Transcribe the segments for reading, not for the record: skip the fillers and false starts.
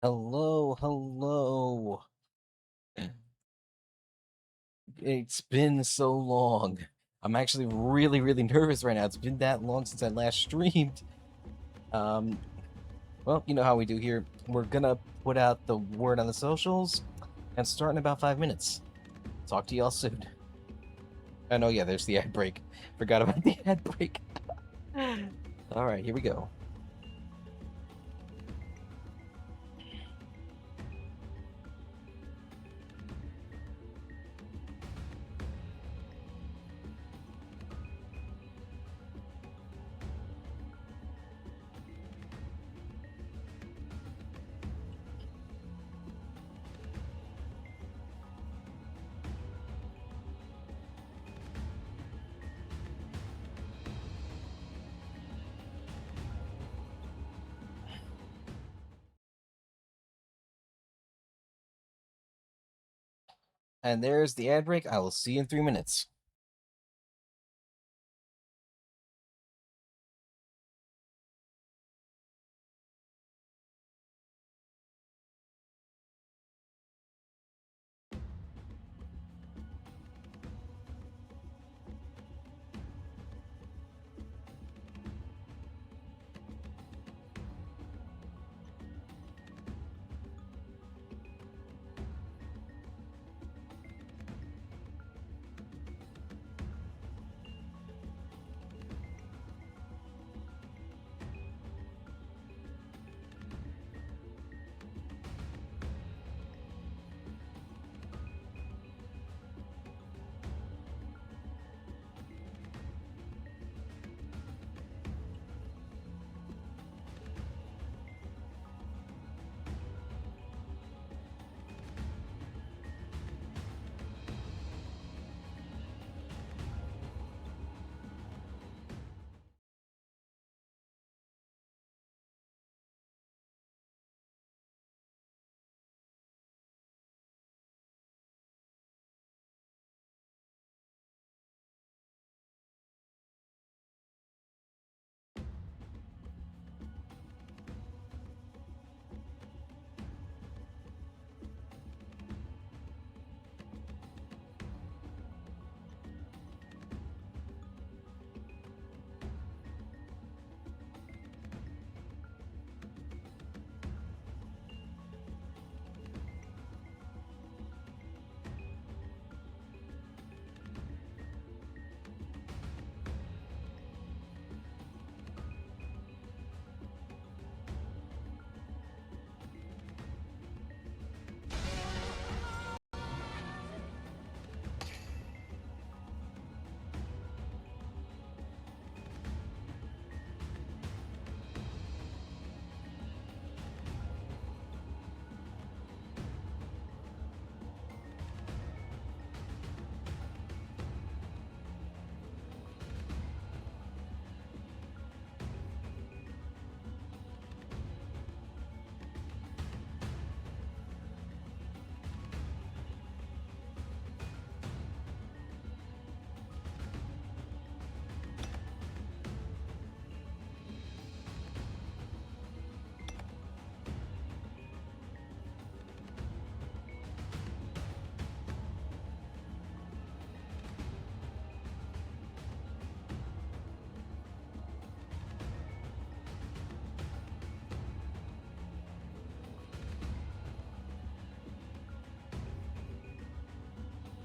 Hello, hello. It's been so long. I'm actually really nervous right now. It's been that long since I last streamed. Um, well, you know how we do here. We're gonna put out the word on the socials and start in about 5 minutes. Talk to y'all soon. Oh, yeah, there's the ad break. Forgot about the ad break. All right, here we go. And there's the ad break. I will see you in 3 minutes.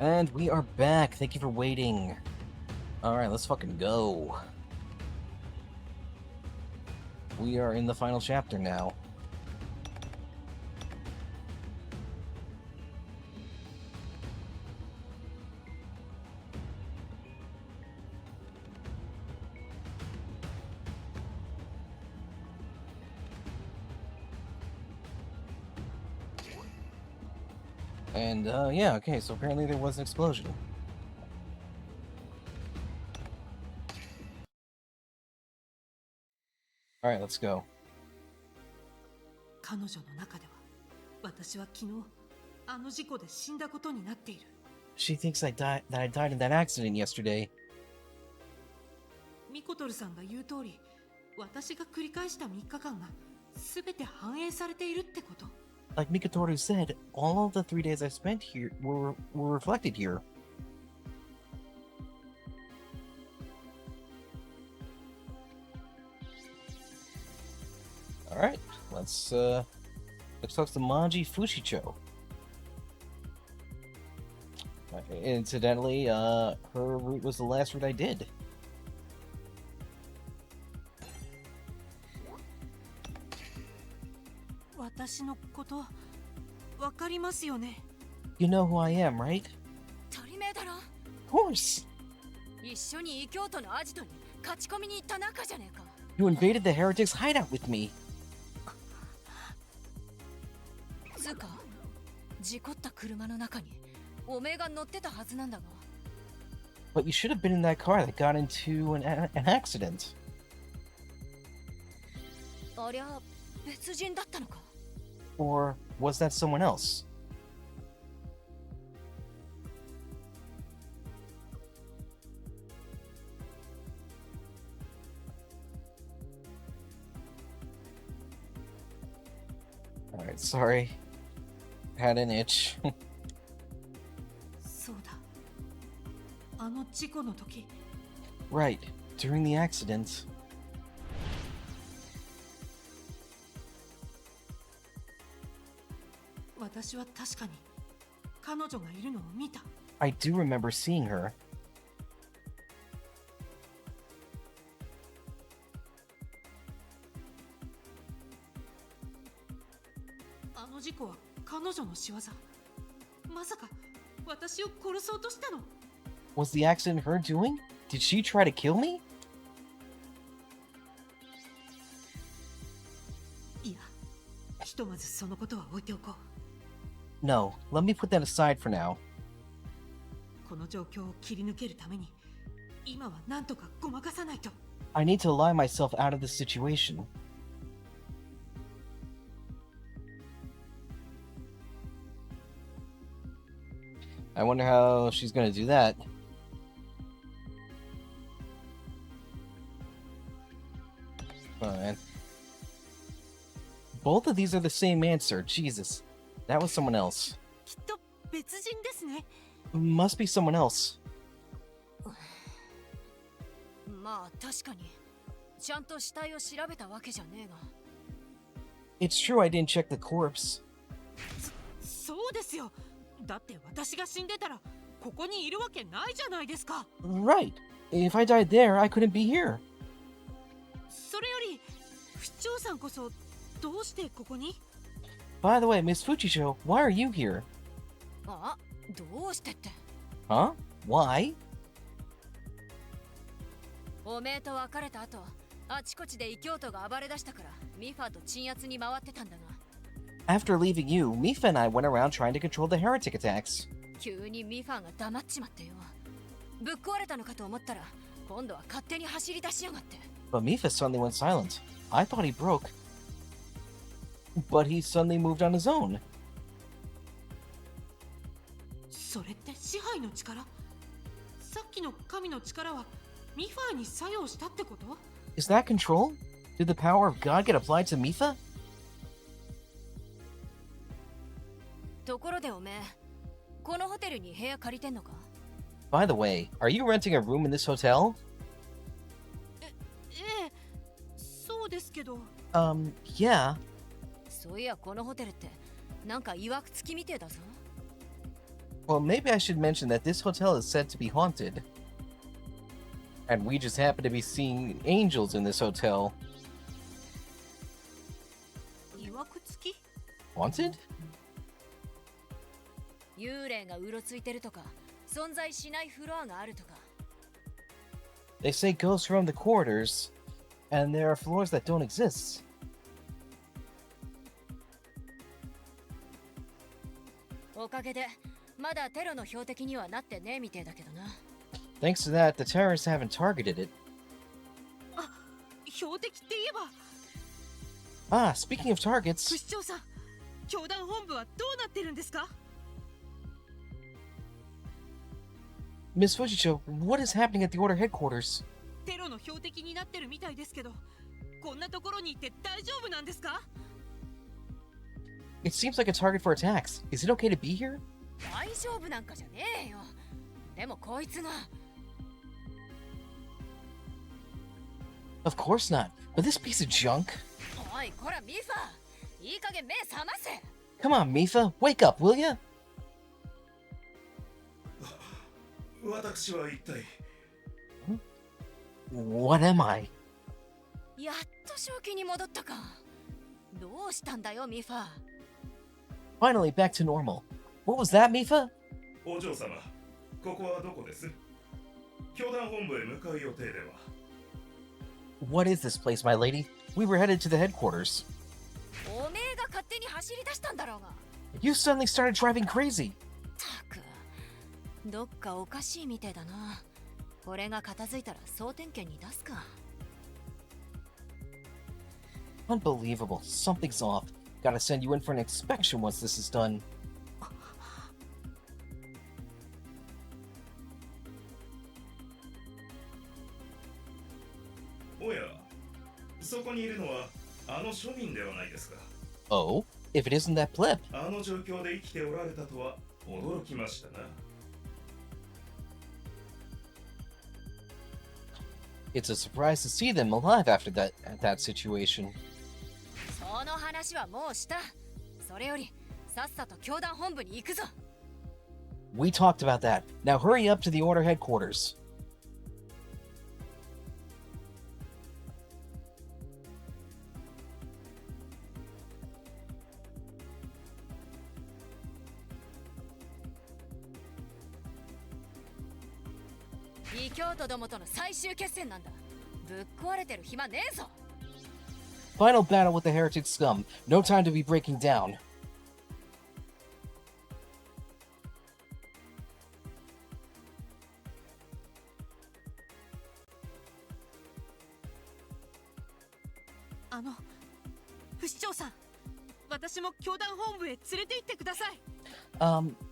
And we are back. Thank you for waiting. All right, let's fucking go. We are in the final chapter now. And, yeah, okay, so apparently there was an explosion. Alright, let's go. 彼女の中では、私は昨日、あの事故で死んだことになっている。She thinks that I died in that accident yesterday. ミコトルさんが言う通り、私が繰り返した3日間が全て反映されているってこと。Like Mikatoru said, all of the 3 days I spent here were reflected here. Alright, let's talk to Manji Fushicho. Incidentally, her route was the last route I did. You know who I am, right? Of course! You invaded the heretics' hideout with me. But you should have been in that car that got into an accident. Or was that someone else? Alright, sorry. Had an itch. Right, during the accident. I do remember seeing her. Was the accident her doing? Did she try to kill me? No, let me put that aside for now. I need to lie myself out of this situation. I wonder how she's gonna do that. Fine. Both of these are the same answer. Jesus. That was someone else. Must be someone else. It's true I didn't check the corpse. Right. If I died there, I couldn't be here. By the way, Miss Fujisho, why are you here? Huh? Why? After leaving you, Mifa and I went around trying to control the heretic attacks. But Mifa suddenly went silent. I thought he broke. But he suddenly moved on his own. Is that control? Did the power of God get applied to Mifa? By the way, are you renting a room in this hotel? Yeah. Well, maybe I should mention that this hotel is said to be haunted. And we just happen to be seeing angels in this hotel. Haunted? They say ghosts roam the corridors, and there are floors that don't exist. Thanks to that, the terrorists haven't targeted it. Ah, speaking of targets... Miss Fujisho, what is happening at the Order headquarters? It seems like a target for attacks. Is it okay to be here? 大丈夫なんかじゃねえよ。でもこいつが Of course not. But this piece of junk? おいこらミファ、いい加減目覚ませ。 Come on, Mifa, wake up, will ya? 私は一体 What am I? やっと正気に戻ったか。どうしたんだよミファ。 Finally, back to normal. What was that, Mifa? お嬢様、ここはどこです？教団本部へ向かう予定では。 What is this place, my lady? We were headed to the headquarters. おめえが勝手に走り出したんだろうが。 You suddenly started driving crazy. たく、どっかおかしいみてえだな。これが片付いたら総点検に出すか。 Unbelievable. Something's off. Gotta send you in for an inspection once this is done. おや、そこにいるのはあの庶民ではないですか。 Oh? If it isn't that pleb. あの状況で生きておられたとは驚きましたな。 It's a surprise to see them alive after that situation. その話はもうした。それよりさっさと教団本部に行くぞ。 We talked about that. Now hurry up to the order headquarters. Final battle with the heritage scum. No time to be breaking down.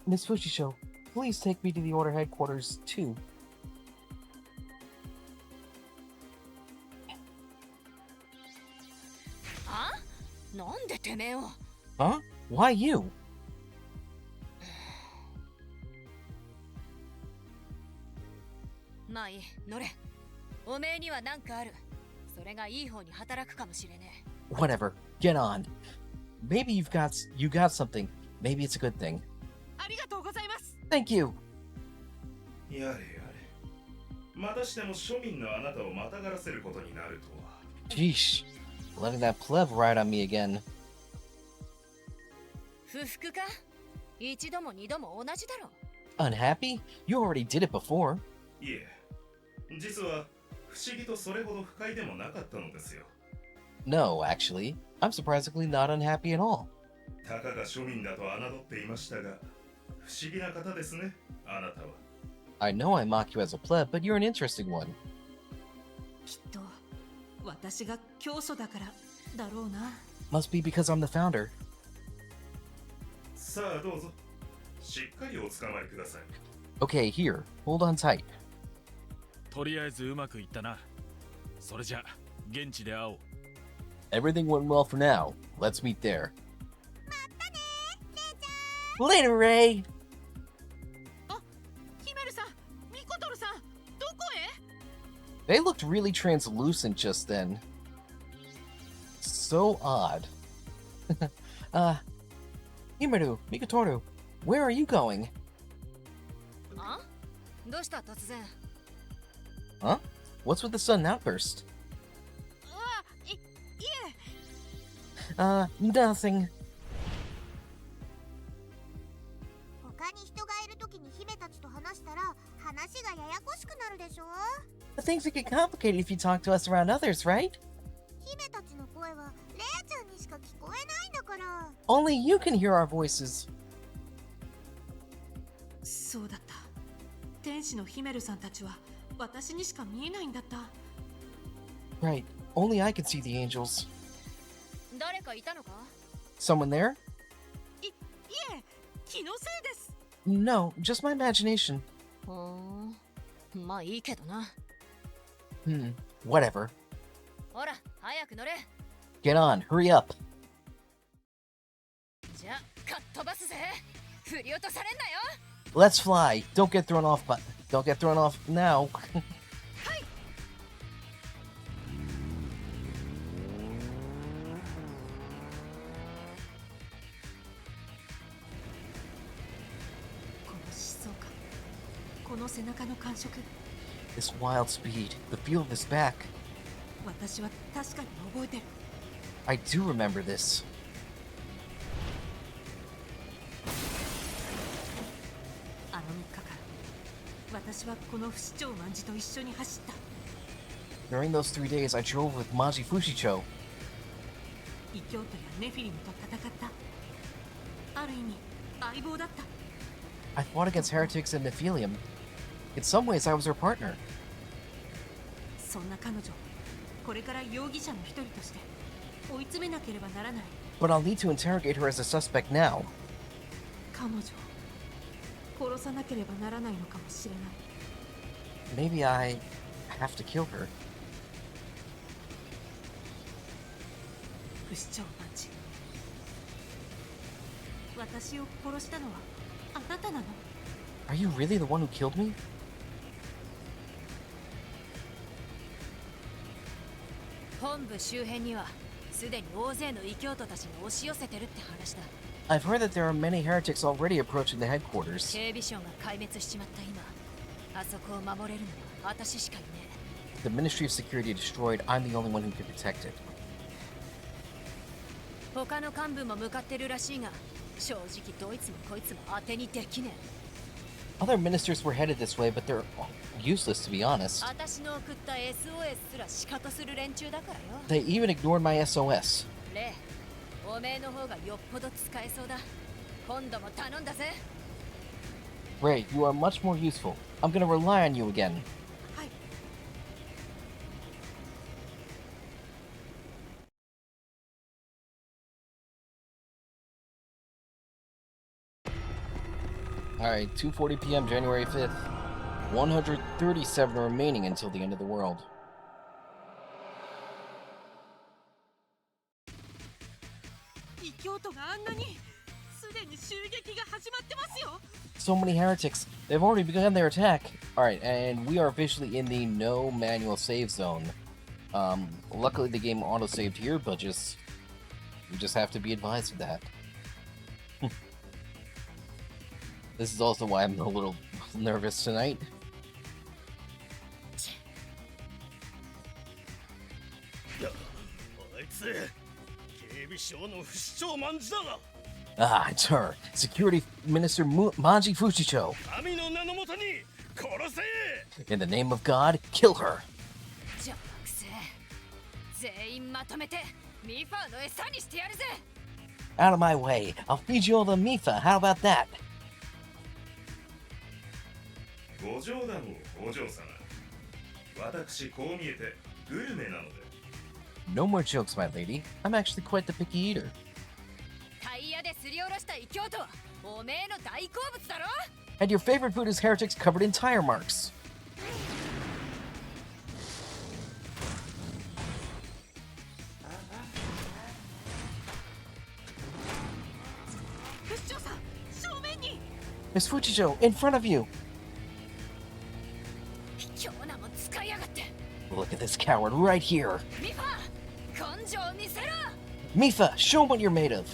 Miss Fushisho, please take me to the order headquarters, too. Huh? Why you? まあいい、乗れ。おめえには何かある。それがいい方に働くかもしれねえ。 Whatever. Get on. Maybe you got something. Maybe it's a good thing. ありがとうございます。 Thank you. やれやれ。またしても庶民のあなたをまたがらせることになるとは。 Sheesh. Letting that pleb ride on me again. 不服か？一度も二度も同じだろ。 Unhappy? You already did it before. いえ、実は不思議とそれほど不快でもなかったのですよ。 No, actually. I'm surprisingly not unhappy at all. たかが庶民だと侮っていましたが、不思議な方ですね、あなたは。 I know I mock you as a pleb, but you're an interesting one. きっと私が教祖だからだろうな。 Must be because I'm the founder. さあどうぞ、しっかりお捕まりください。 Okay, here. Hold on tight. とりあえずうまくいったな。それじゃ現地で会おう。 Everything went well for now. Let's meet there. Later, Ray! ヒメルさん、ミコトルさん、どこへ？ They looked really translucent just then. So odd. Himeru, Mikotoru, where are you going? あ？どうした突然？ Huh? What's with the sudden outburst? いえ。 Nothing. 他に人がいるときに姫たちと話したら話がややこしくなるでしょ。 Things would get complicated if you talk to us around others, right? 姫たちの声はレアちゃんにしか聞こえないんだから。 Only you can hear our voices. そうだった。天使のヒメルさんたちは私にしか見えないんだった。 Right. Only I can see the angels. 誰かいたのか？ Someone there? いえ、気のせいです。 No, just my imagination. まあいいけどな。 Whatever. ほら、早く乗れ。 Get on, hurry up. じゃ飛ばすぜ。振り落とされんなよ。 Let's fly. Don't get thrown off, but don't get thrown off now. この疾走感、この背中の感触、 This wild speed, the feel of his back. 私は確かに覚えてる。 I do remember this. あの3日間、私はこの不死鳥万事と一緒に走った。 During those 3 days, I drove with Maji Fushicho. 異教徒やネフィリムと戦った。ある意味、相棒だった。 I fought against heretics and Nephilium. In some ways, I was her partner. そんな彼女、これから容疑者の一人として追い詰めなければならない。 But I'll need to interrogate her as a suspect now. 彼女を殺さなければならないのかもしれない。 Maybe I have to kill her. 不死鳥万事、私を殺したのはあなたなの？ Are you really the one who killed me? 本部周辺にはすでに大勢の異教徒たちが押し寄せてるって話だ。 I've heard that there are many heretics already approaching the headquarters. 警備省が壊滅しちまった今、あそこを守れるのは私しかいねえ。 The Ministry of Security destroyed, I'm the only one who can protect it. 他の幹部も向かってるらしいが、正直どいつもこいつも当てにできねえ。 Other ministers were headed this way, but they're useless, to be honest. 私の送った SOS すらシカトする連中だからよ。 They even ignored my SOS. レイ、おめえの方がよっぽど使えそうだ。今度も頼んだぜ。 Ray, you are much more useful. I'm gonna rely on you again. はい。 Alright, 2:40 p.m. January 5th. 137 remaining until the end of the world. 異教徒があんなにすでに襲撃が始まってますよ。 So many heretics. They've already begun their attack. Alright, and we are officially in the no manual save zone. Luckily the game auto-saved here, but we just have to be advised of that. This is also why I'm a little nervous tonight. あいつ警備省の不死鳥万事だが Ah, it's her. Security Minister Maji Fushicho. 神の名のもとに殺せ In the name of God, kill her. 邪魔くせえ。全員まとめてミファーの餌にしてやるぜ。 Out of my way. I'll feed you all the Mifa. How about that? ご冗談をお嬢様。私こう見えてグルメなので。 No more jokes, my lady. I'm actually quite the picky eater. タイヤですりおろした異教徒はおめえの大好物だろ。 And your favorite food is heretics covered in tire marks. 不死鳥さん、正面に。 Miss Fushicho, in front of you. 卑怯なもん使いやがって。 Look at this coward right here. ミファー、根性を見せろ。 Mifa, show 'em what you're made of.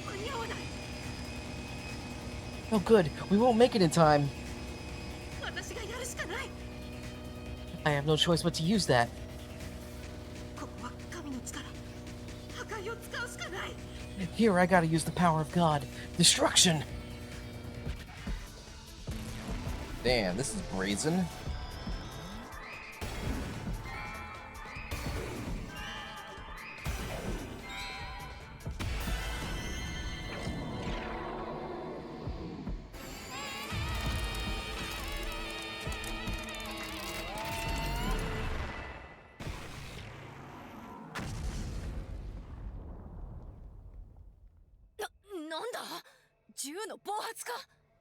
間に合わない。 Oh, good. We won't make it in time. 私がやるしかない。 I have no choice but to use that. ここは神の力。破壊を使うしかない。 Here, I gotta use the power of God. Destruction! Damn, this is brazen.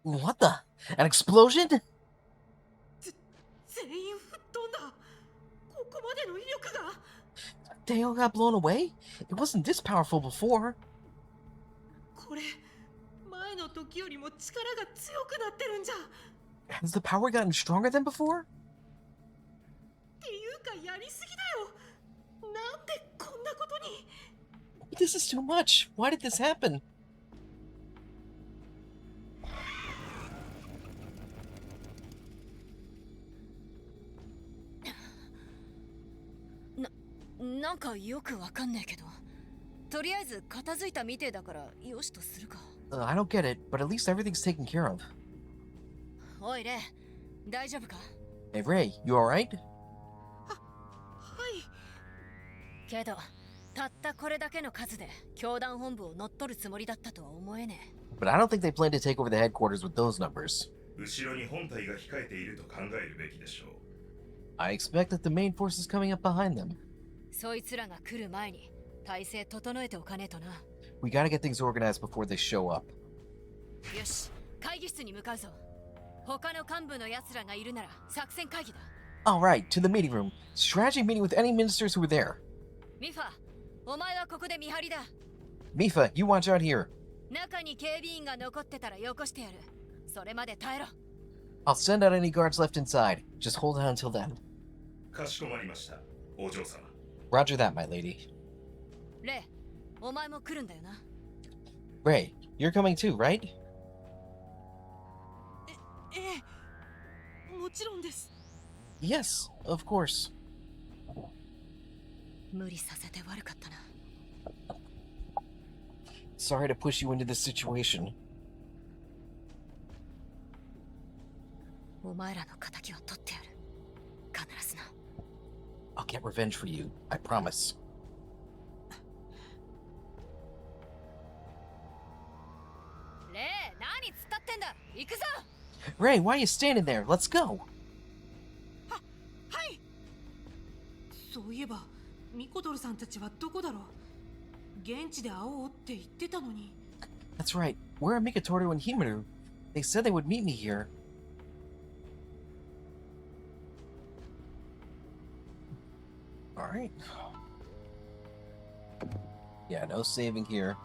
What the? An explosion? 全員吹っ飛んだ。ここまでの威力が。 They all got blown away? It wasn't this powerful before. これも力が強くなってるんじゃ。 Has the power gotten stronger than before? っていうかやりすぎだよ。なんでこんなことに。 This is too much. Why did this happen? なんかよくわかんねえけど、とりあえず片付いたみてえだからよしとするか。I don't get it, but at least everything's taken care of. おいレイ、大丈夫か？ Hey Ray, you alright? はい。けどたったこれだけの数で教団本部を乗っ取るつもりだったとは思えねえ。 But I don't think they plan to take over the headquarters with those numbers. 後ろに本体が控えていると考えるべきでしょう。 I expect that the main force is coming up behind them. そいつらが来る前に体制整えておかねえとな。 We gotta get things organized before they show up. よし、会議室に向かうぞ。他の幹部の奴らがいるなら作戦会議だ。 Alright, to the meeting room. Strategy meeting with any ministers who were there. ミファ、お前はここで見張りだ。 Mifa, you watch out here. 中に警備員が残ってたらよこしてやる。それまで耐えろ。 I'll send out any guards left inside. Just hold on until then. かしこまりました、お嬢様。 Roger that, my lady. レイ、お前も来るんだよな。 Ray, you're coming too, right? ええ、もちろんです。 Yes, of course. 無理させて悪かったな。 Sorry to push you into this situation. お前らの仇を取ってやる。必ずな。 I'll get revenge for you, I promise. レイ、何突っ立ってんだ。行くぞ。 Ray, why are you standing there? Let's go. はい。そういえばミコドルさんたちはどこだろう。現地で会おうって言ってたのに。 That's right. Where are Mikatoru and Himaru? They said they would meet me here. Alright. Yeah, no saving here.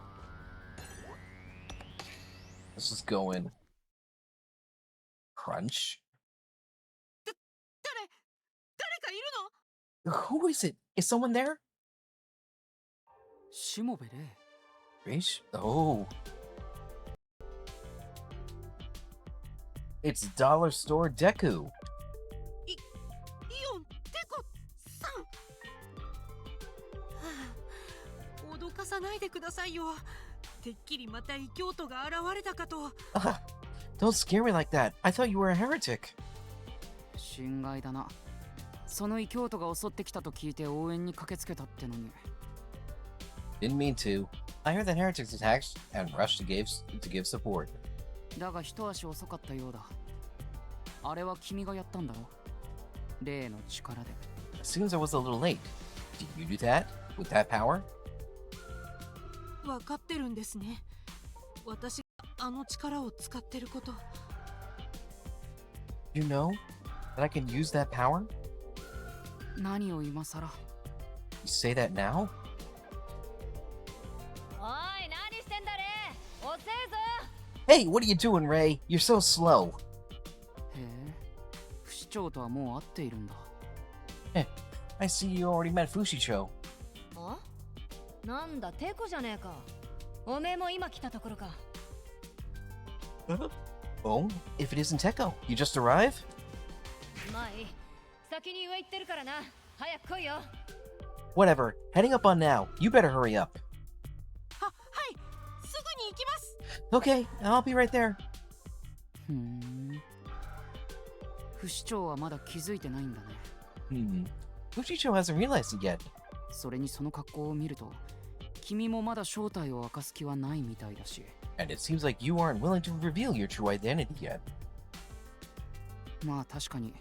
Let's just go in. Crunch. 誰かいるの？ Who is it? Is someone there? しもべれ。 Rish? Oh. It's Dollar Store Deku. イオンテコさん。はあ、脅かさないでくださいよ。てっきりまた異教徒が現れたかと。 Don't scare me like that. I thought you were a heretic. 心外だな。その異教徒が襲ってきたと聞いて応援に駆けつけたってのに。 Didn't mean to. I heard that heretics attacked and rushed to give support. だが一足遅かったようだ。あれは君がやったんだろ。例の力で。 Seems I was a little late. Did you do that? With that power? わかってるんですね。私があの力を使ってること。 You know that I can use that power? 何を今さら。 You say that now? おい、何してんだレイ。遅えぞ。 Hey, what are you doing, Ray? You're so slow. へえ。不死鳥とはもう会っているんだ。 I see you already met Fushicho. あ？なんだ、テコじゃねえか。おめえも今来たところか。 Oh, if it isn't Teko, you just arrived? まあいい。先に上行ってるからな。早く来いよ。 Whatever. Heading up on now. You better hurry up. はい。すぐに行きます。 Okay, I'll be right there. ふん。不死鳥はまだ気づいてないんだね。Fushicho hasn't realized it yet. それにその格好を見ると、君もまだ正体を明かす気はないみたいだし。 And it seems like you aren't willing to reveal your true identity yet. まあ確かに、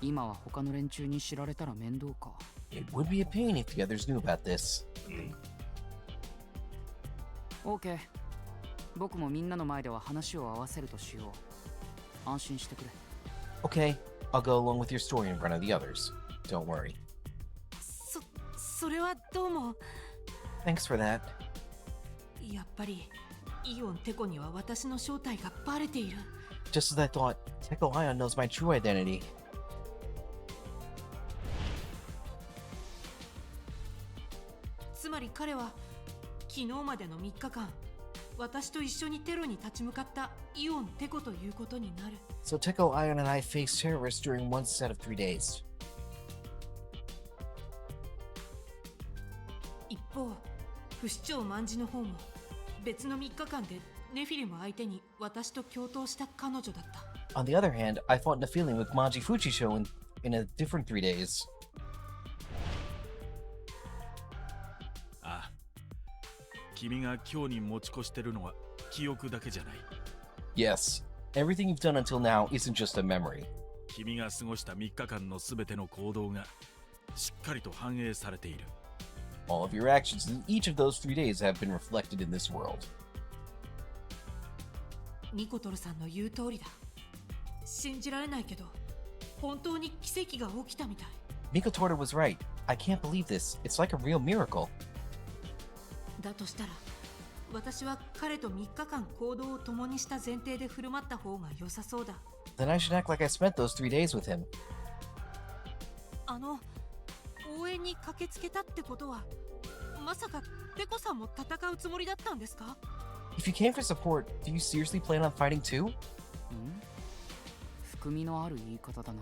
今は他の連中に知られたら面倒か。 It would be a pain if the others knew about this. OK。僕もみんなの前では話を合わせるとしよう。安心してくれ。 Okay, I'll go along with your story in front of the others. Don't worry. それはどうも。 Thanks for that. やっぱりイオンテコには私の正体がバレている。 Just as I thought, Teko Ion knows my true identity. つまり彼は昨日までの3日間、私と一緒にテロに立ち向かったイオンテコということになる。 So Teko Ion and I faced terrorists during one set of 3 days. 一方、不死鳥卍の方も別の3日間でネフィリム相手に私と共闘した彼女だった。 On the other hand, I fought Nephilim with Manji Fujisho in a different 3 days. ああ、君が今日に持ち越してるのは記憶だけじゃない。 Yes, everything you've done until now isn't just a memory. 君が過ごした3日間のすべての行動がしっかりと反映されている。 All of your actions in each of those 3 days have been reflected in this world. ニコトルさんの言う通りだ。信じられないけど本当に奇跡が起きたみたい。 Mikotora was right. I can't believe this. It's like a real miracle. だとしたら私は彼と3日間行動を共にした前提で振る舞った方が良さそうだ。 Then I should act like I spent those 3 days with him. 応援に駆けつけたってことはまさかテコさんも戦うつもりだったんですか？ If you came for support, do you seriously plan on fighting too? 含みのある言い方だな。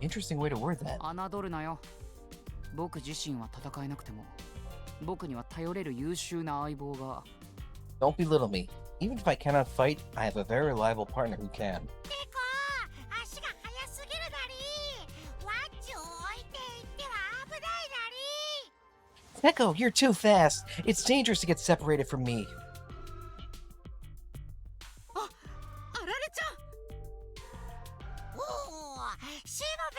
Interesting way to word that. 侮るなよ。僕自身は戦えなくても、僕には頼れる優秀な相棒が。 Don't belittle me. Even if I cannot fight, I have a very reliable partner who can. てこ足が速すぎるなり。ワッチを置いていっては危ないなり。 Teko, you're too fast. It's dangerous to get separated from me. あられちゃん。おお、しもべ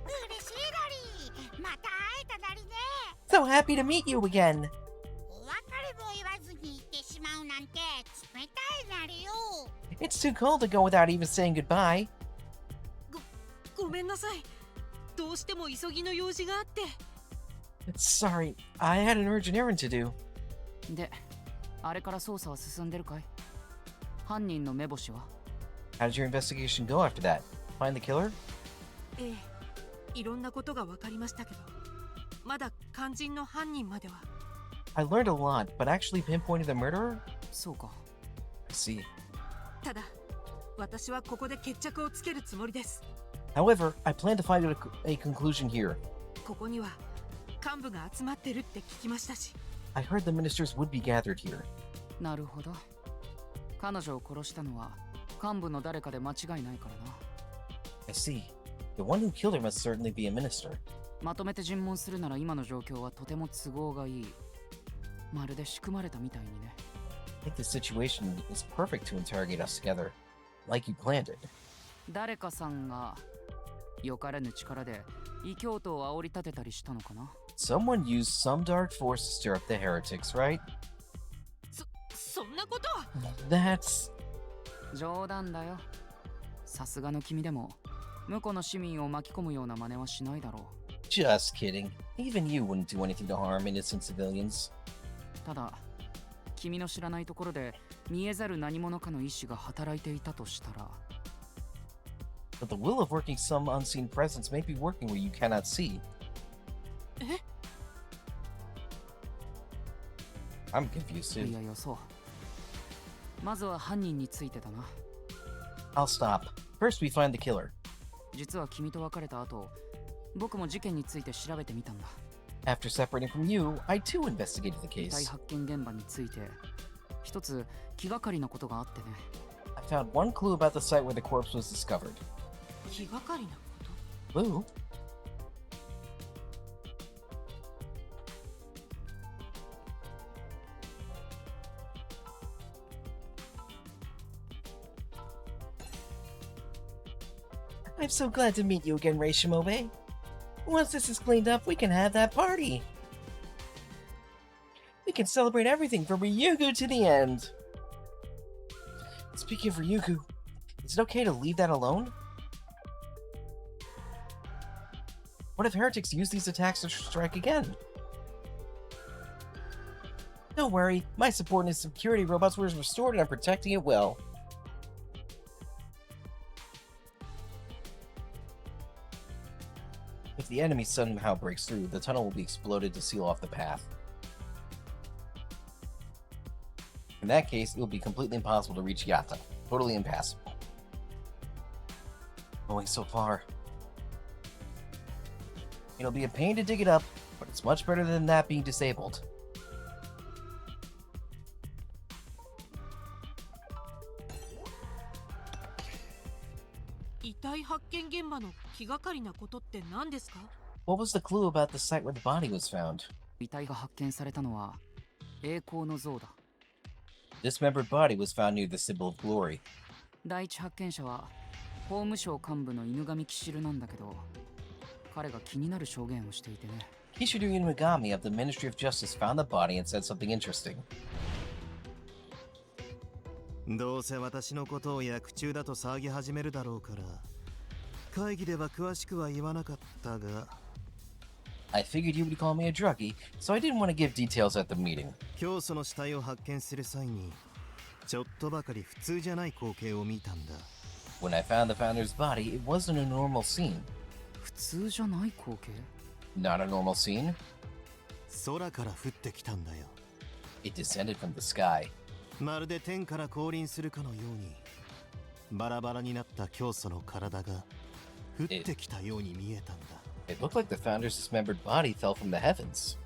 る。嬉しいなり。また会えたなりね。 So happy to meet you again. お別れも言わずに行ってしまうなんて冷たいなりよ。 It's too cold to go without even saying goodbye. ごめんなさい。どうしても急ぎの用事があって。 Sorry, I had an urgent errand to do. で、あれから捜査は進んでるかい？犯人の目星は？ How did your investigation go after that? Find the killer? ええ、いろんなことが分かりましたけど、まだ肝心の犯人までは。 I learned a lot, but actually pinpointed the murderer? そうか。 I see. ただ、私はここで決着をつけるつもりです。 However, I plan to find a conclusion here. ここには幹部が集まってるって聞きましたし。 I heard the ministers would be gathered here. なるほど。彼女を殺したのは幹部の誰かで間違いないからな。 I see. The one who killed her must certainly be a minister. まとめて尋問するなら今の状況はとても都合がいい。まるで仕組まれたみたいにね。 I think this situation is perfect to interrogate us together, like you planned it. 誰かさんがよからぬ力で異教徒を煽り立てたりしたのかな？ Someone used some dark force to stir up the heretics, right? そんなことは。 That's... 冗談だよ。さすがの君でも向こうの市民を巻き込むような真似はしないだろう。 Just kidding. Even you wouldn't do anything to harm innocent civilians. ただ君の知らないところで見えざる何者かの意志が働いていたとしたら。 But the will of working some unseen presence may be working where you cannot see. え？ I'm confused い too. や予想。まずは犯人についてだな。 I'll stop. First we find the killer. 実は君と別れた後、僕も事件について調べてみたんだ。 After separating from you, I too investigated the 遺体 case. 発見現場について一つ気がかりなことがあってね。 I found one clue about the site where the corpse was discovered. 気がかりなこと？ Clue? I'm so glad to meet you again, Rei Shimobe. Once this is cleaned up, we can have that party. We can celebrate everything from Ryugu to the end. Speaking of Ryugu, is it okay to leave that alone? What if heretics use these attacks to strike again? Don't worry, my support and security robots were restored and I'm protecting it well. If the enemy somehow breaks through, the tunnel will be exploded to seal off the path. In that case, it will be completely impossible to reach Yatta. Totally impassable. Going so far. It'll be a pain to dig it up, but it's much better than that being disabled. What was the clue about the site where the body was found? 遺体が発見されたのは栄光の像だ。 Dismembered body was found near the symbol of glory. 第一発見者は法務省幹部の犬神キシルなんだけど、彼が気になる証言をしていてね。Kishiru Inugami of the Ministry of Justice found the body and said something interesting. どうせ私のことを薬中だと騒ぎ始めるだろうから、会議では詳しくは言わなかったが。I figured you would call me a druggie, so I didn't want to give details at the meeting. 今日その死体を発見する際に、ちょっとばかり普通じゃない光景を見たんだ。When I found the founder's body, it wasn't a normal scene. 普通じゃない光景? Not a normal scene? 空から降ってきたんだよ。It descended from the sky. まるで天から降臨するかのように、バラバラになった教祖の体が降ってきたように見えたんだ。It looked like the founder's dismembered body fell from the heavens.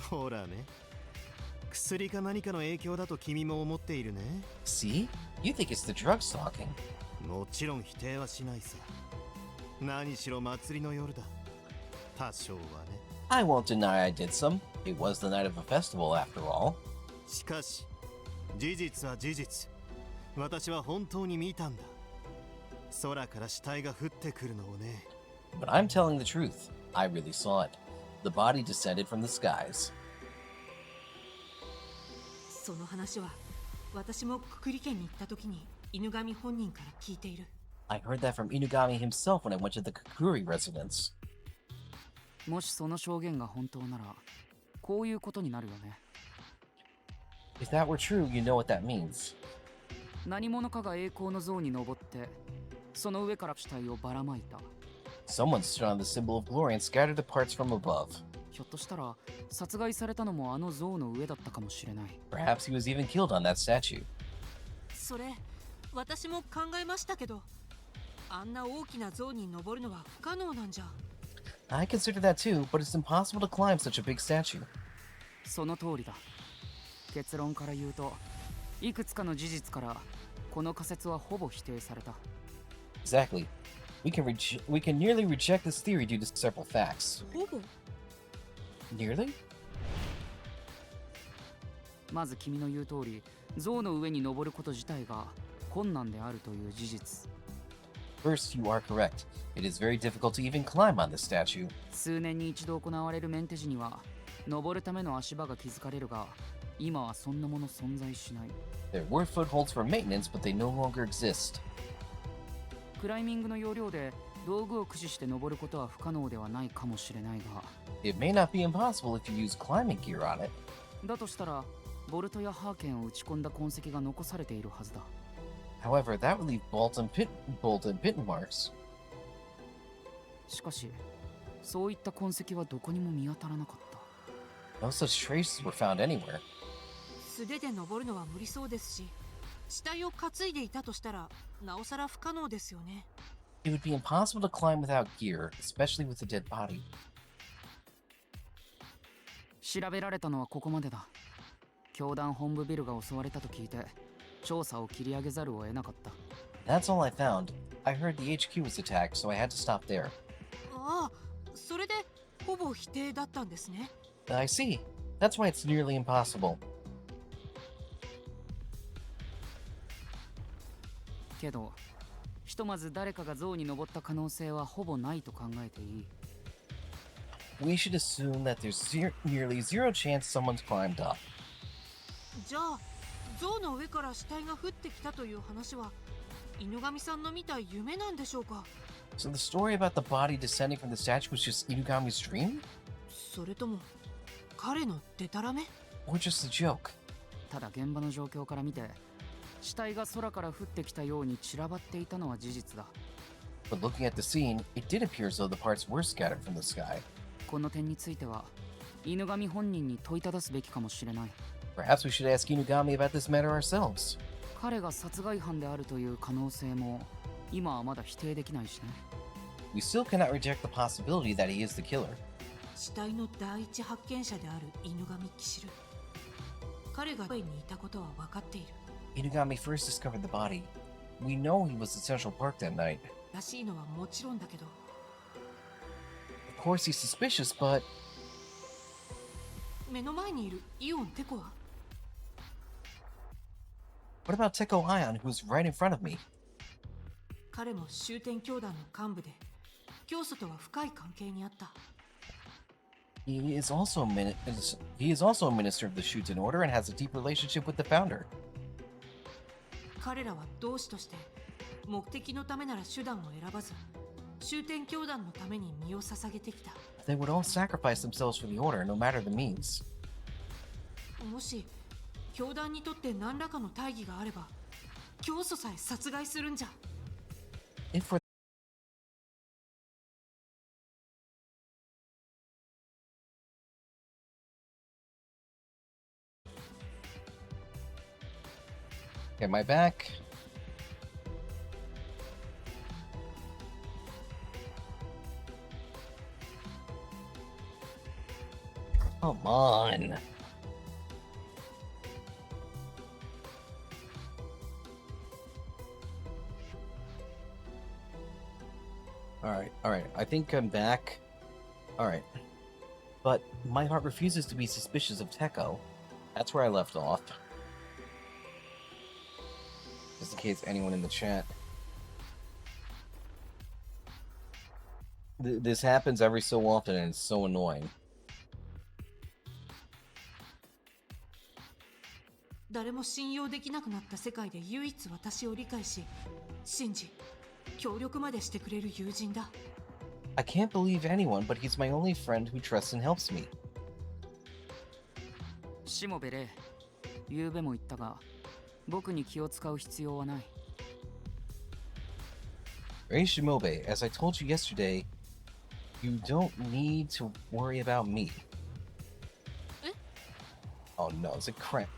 ほらね、薬か何かの影響だと君も思っているね。See? You think it's the drugs talking. もちろん否定はしないさ。何しろ祭りの夜だ。多少はね。I won't deny I did some. It was the night of a festival after all. しかし、事実は事実。私は本当に見たんだ。空から死体が降ってくるのをね。But I'm telling the truth. I really saw it. The body descended from the skies. その話は私もくくり家に行った時に犬神本人から聞いている。I heard that from Inugami himself when I went to the Kukuri residence. もしその証言が本当なら、こういうことになるよね。If that were true, you know what that means. 何者かが栄光の像に登って、その上から死体をばらまいた。Someone stood on the symbol of glory and scattered the parts from above. ひょっとしたら、殺害されたのもあの像の上だったかもしれない。Perhaps he was even killed on that statue. それ、私も考えましたけど、あんな大きな像に登るのは不可能なんじゃ。I consider that too, but it's impossible to climb such a big statue. その通りだ。結論から言うと、いくつかの事実からこの仮説はほぼ否定された。Exactly. We can nearly reject this theory due to several facts. ほぼ Nearly? まず君の言う通り、像の上に登ること自体が困難であるという事実。First, you are correct. It is very difficult to even climb on this statue. 数年に一度行われるメンテ時には、登るための足場が築かれるが、今はそんなもの存在しない。There were footholds for maintenance, but they no longer exist. クライミングの要領で道具を駆使して登ることは不可能ではないかもしれないが、It may not be impossible if you use climbing gear on it. だとしたら、ボルトやハーケンを打ち込んだ痕跡が残されているはずだ。However, that would leave bolt and pin marks. しかし、そういった痕跡はどこにも見当たらなかった。No such traces were found anywhere. 素手で登るのは無理そうですし、死体を担いでいたとしたら、なおさら不可能ですよね。It would be impossible to climb without gear, especially with a dead body. 調べられたのはここまでだ。教団本部ビルが襲われたと聞いて、調査を切り上げざるを得なかった。That's all I found. I heard the HQ was attacked, so I had to stop there. ああ、それでほぼ否定だったんですね。I see. That's why it's nearly impossible. けど、ひとまず誰かが像に登った可能性はほぼないと考えていい。We should assume that there's nearly zero chance someone's climbed up. じゃあ、像の上から死体が降ってきたという話は、犬神さんの見た夢なんでしょうか。So the story about the body descending from the statue was just Inugami's dream? それとも彼のデタラメ？ Or just a joke? ただ現場の状況から見て死体が空から降ってきたように散らばっていたのは事実だ。 But looking at the scene, it did appear as though the parts were scattered from the sky. この点については犬神本人に問いただすべきかもしれない。 Perhaps we should ask Inugami about this matter ourselves. 彼が殺害犯であるという可能性も今はまだ否定できないしね。 We still cannot reject the possibility that he is the killer. 死体の第一発見者である犬神キシル。彼が声にいたことは分かっている。 Inugami first discovered the body. We know he was at Central Park that night. らしいのはもちろんだけど、 Of course he's suspicious, but 目の前にいるイオンテコは？ what about Teko Ion, who's right in front of me? 彼も終点教団の幹部で、教祖とは深い関係にあった。 He is also a minister of the Shuten order and has a deep relationship with the founder. 彼らは同志として目的のためなら手段を選ばず、終点教団のために身を捧げてきた。 They would all sacrifice themselves for the order, no matter the means. もし教団にとって何らかの大義があれば、教祖さえ殺害するんじゃ。 If for Get my back. Come on. Alright. I think I'm back. Alright. But my heart refuses to be suspicious of Teko. That's where I left off. Just in case anyone in the chat. This happens every so often and it's so annoying. 誰も信用できなくなった世界で唯一私を理解し、信じ、協力までしてくれる友人だ。 I can't believe anyone, but he's my only friend who trusts and helps me. しもべれ、昨べも言ったが、僕に気を使う必要はない。 Rei Shimobe, as I told you yesterday, you don't need to worry about me. Eh? Oh no, it's a cramp.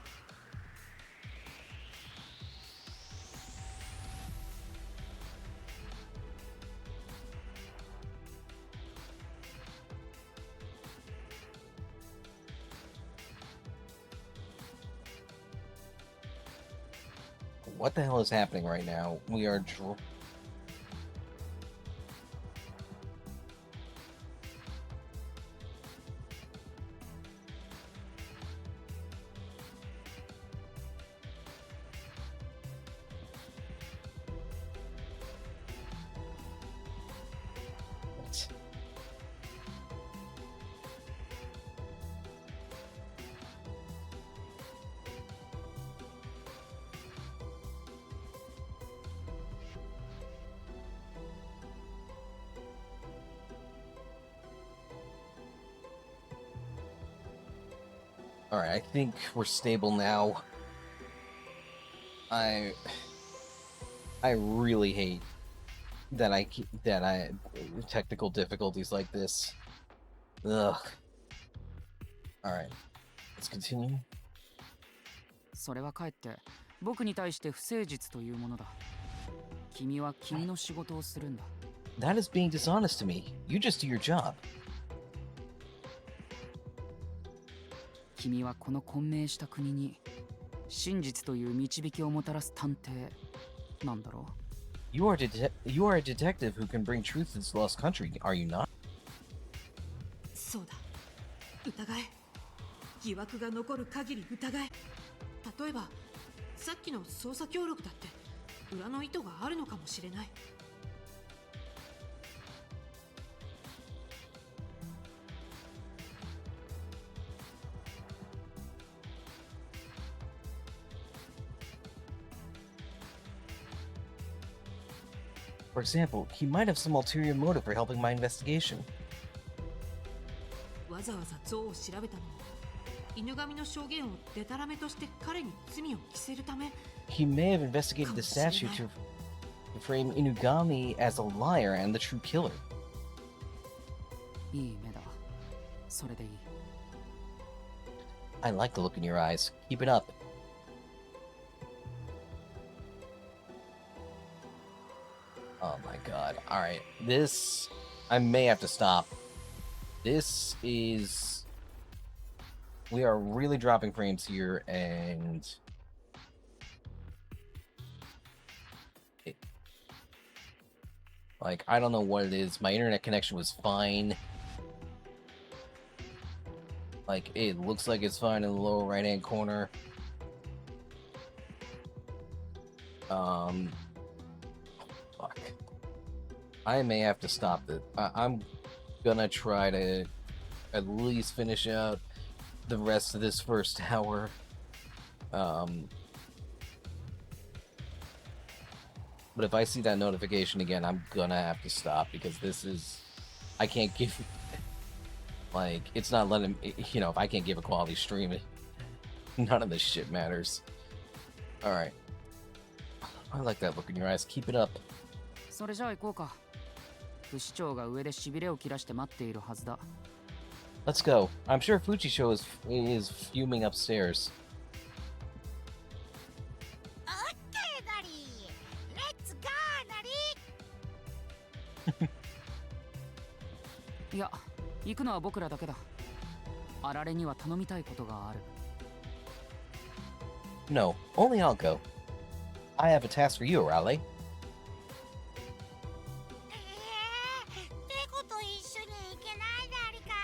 What the hell is happening right now? We are Alright, I think we're stable now. I really hate that I technical difficulties like this. Ugh. Alright, let's continue. それはかえって僕に対して不誠実というものだ。君は君の仕事をするんだ。That is being dishonest to me. You just do your job. 君はこの混迷した国に真実という導きをもたらす探偵なんだろう。You are a detective who can bring truth to this lost country, are you not? そうだ。疑え。疑惑が残る限り疑え。例えば、さっきの捜査協力だって裏の意図があるのかもしれない。For example, he might have some ulterior motive for helping my investigation. わざわざ像を調べたのも犬神の証言をデタラメとして彼に罪を着せるため。 He may have investigated the statue to frame Inugami as a liar and the true killer. いい目だ。それでいい。 I like the look in your eyes. Keep it up. Oh my god. Alright. This... I may have to stop. This is... We are really dropping frames here, and... Like, I don't know what it is. My internet connection was fine. Like, it looks like it's fine in the lower right-hand corner. Fuck. I may have to stop it. I'm gonna try to at least finish out the rest of this first hour. But if I see that notification again, I'm gonna have to stop, because this is... I can't give... Like, it's not letting... You know, if I can't give a quality stream, none of this shit matters. Alright. I like that look in your eyes. Keep it up. それじゃあ行こうか。不死鳥が上でしびれを切らして待っているはずだ。Let's go. I'm sure Fujisho is fuming upstairs. オッケーナリー。レッツゴーナリー。いや、行くのは僕らだけだ。あられには頼みたいことがある。No, only I'll go. I have a task for you, Raleigh. テコと一緒に行けないナリか。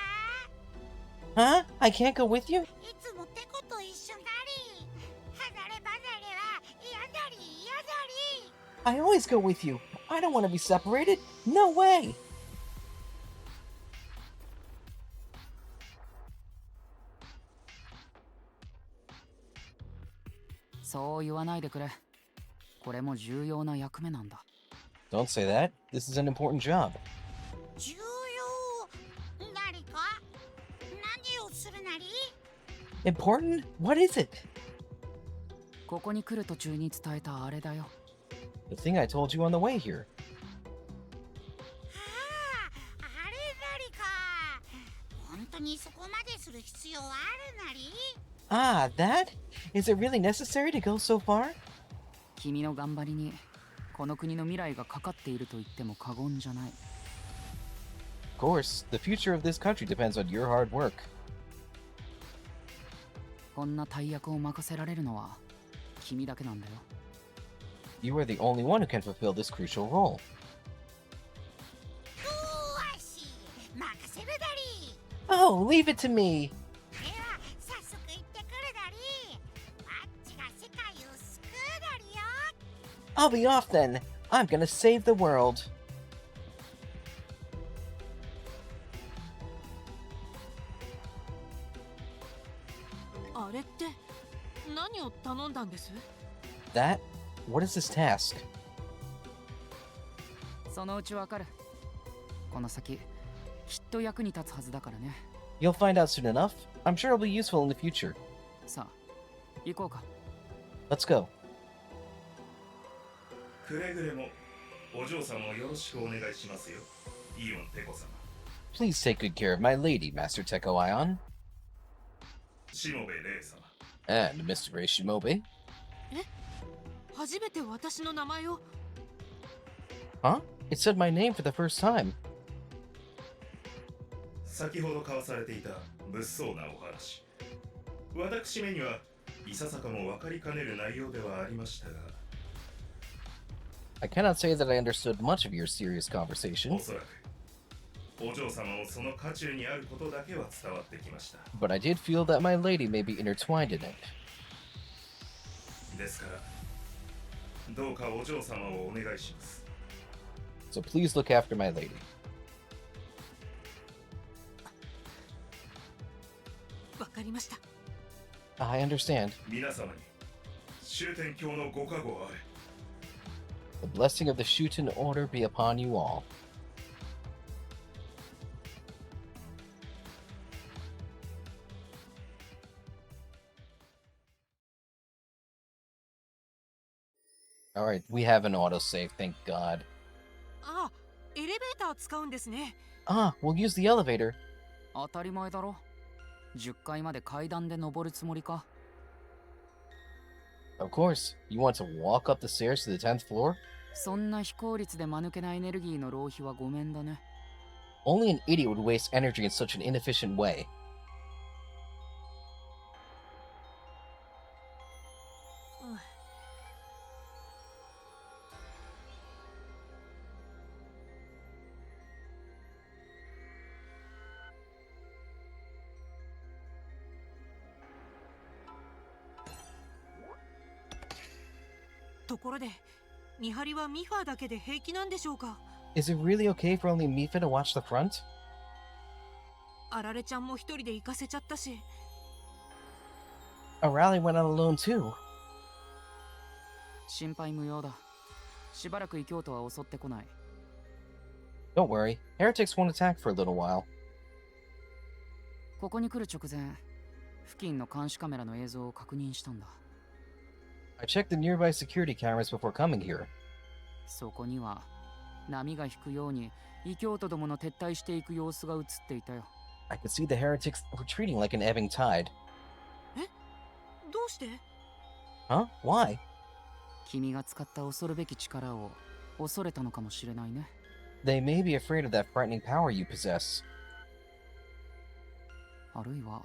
Huh? I can't go with you? いつもテコと一緒ナリ。離れ離れは嫌ナリ嫌ナリ。 I always go with you. I don't want to be separated. No way. そう言わないでくれ。これも重要な役目なんだ。 Don't say that. This is an important job. 重要ナリか。何をするナリ。 Important? What is it? ここに来る途中に伝えたあれだよ。 The thing I told you on the way here. ああ、あれナリか。本当にそこまでする必要あるナリ。 Ah, that? Is it really necessary to go so far? 君の頑張りにこの国の未来がかかっていると言っても過言じゃない。 Of course, the future of this country depends on your hard work. こんな大役を任せられるのは君だけなんだよ。 You are the only one who can fulfill this crucial role. よし、任せるナリ。 Oh, leave it to me. では早速行ってくるナリ。ワッチが世界を救うナリよ。 I'll be off then. I'm gonna save the world. あれって何を頼んだんです？ That? What is this task? そのうちわかる。この先きっと役に立つはずだからね。 You'll find out soon enough. I'm sure it'll be useful in the future. さあ行こうか。 Let's go. くれぐれもお嬢様をよろしくお願いしますよ、イオンテコ様。 Please take good care of my lady, Master Teko Ion. しもべレイ様。 And Mr. Ray Shimobe. 初めて私の名前を。 Huh? It said my name for the first time. 先ほど交わされていた物騒なお話、私めにはいささかも分かりかねる内容ではありましたが、 I cannot say that I understood much of your serious お conversation, そらくお嬢様もその渦中にあることだけは伝わってきました。 but I did feel that my lady may be intertwined in it. ですからどうかお嬢様をお願いします。 So please look after my lady. わかりました。 I understand. 皆様に終点橋のご加護あれ。The blessing of the Shuten order be upon you all. Alright, we have an autosave, thank God. ああ、エレベーターを使うんですね。 Ah, we'll use the elevator. 当たり前だろ。10階まで階段で登るつもりか。 Of course. You want to walk up the stairs to the 10th floor? そんな非効率で間抜けなエネルギーの浪費はごめんだね。 Only an idiot would waste energy in such an inefficient way. ところで、見張りはミファだけで平気なんでしょうか？ Is it really okay for only Mifa to watch the front? あられちゃんも一人で行かせちゃったし。 A rally went out alone too. 心配無用だ。しばらく異教徒は襲ってこない。 Don't worry, heretics won't attack for a little while. ここに来る直前、付近の監視カメラの映像を確認したんだ。 I checked the nearby security cameras before coming here. そこには波が引くように異教徒どもの撤退していく様子が映っていたよ。 I could see the heretics retreating like an ebbing tide. どうして？ Huh? Why? 君が使った恐るべき力を恐れたのかもしれないね。 They may be afraid of that frightening power you possess. あるいは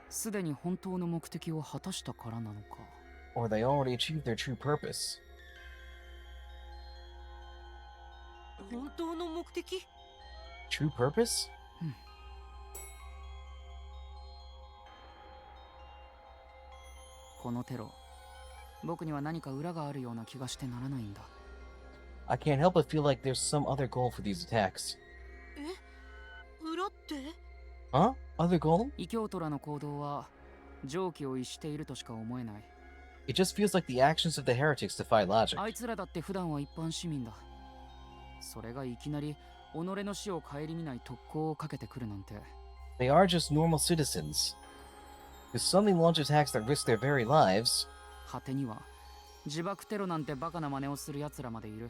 すでに本当の目的を果たしたからなのか。 Or they already achieved their true purpose. 本当の目的？ True purpose? このテロ、僕には何か裏があるような気がしてならないんだ。 I can't help but feel like there's some other goal for these attacks. 裏って？ Huh? Other goal? 異教徒らの行動は常軌を逸しているとしか思えない。 It just feels like the actions of the heretics defy logic. あいつらだって普段は一般市民だ。それがいきなり己の死を顧みない特攻をかけてくるなんて。 They are just normal citizens. To suddenly launch attacks that risk their very lives, 果てには自爆テロなんてバカな真似をする奴らまでいる。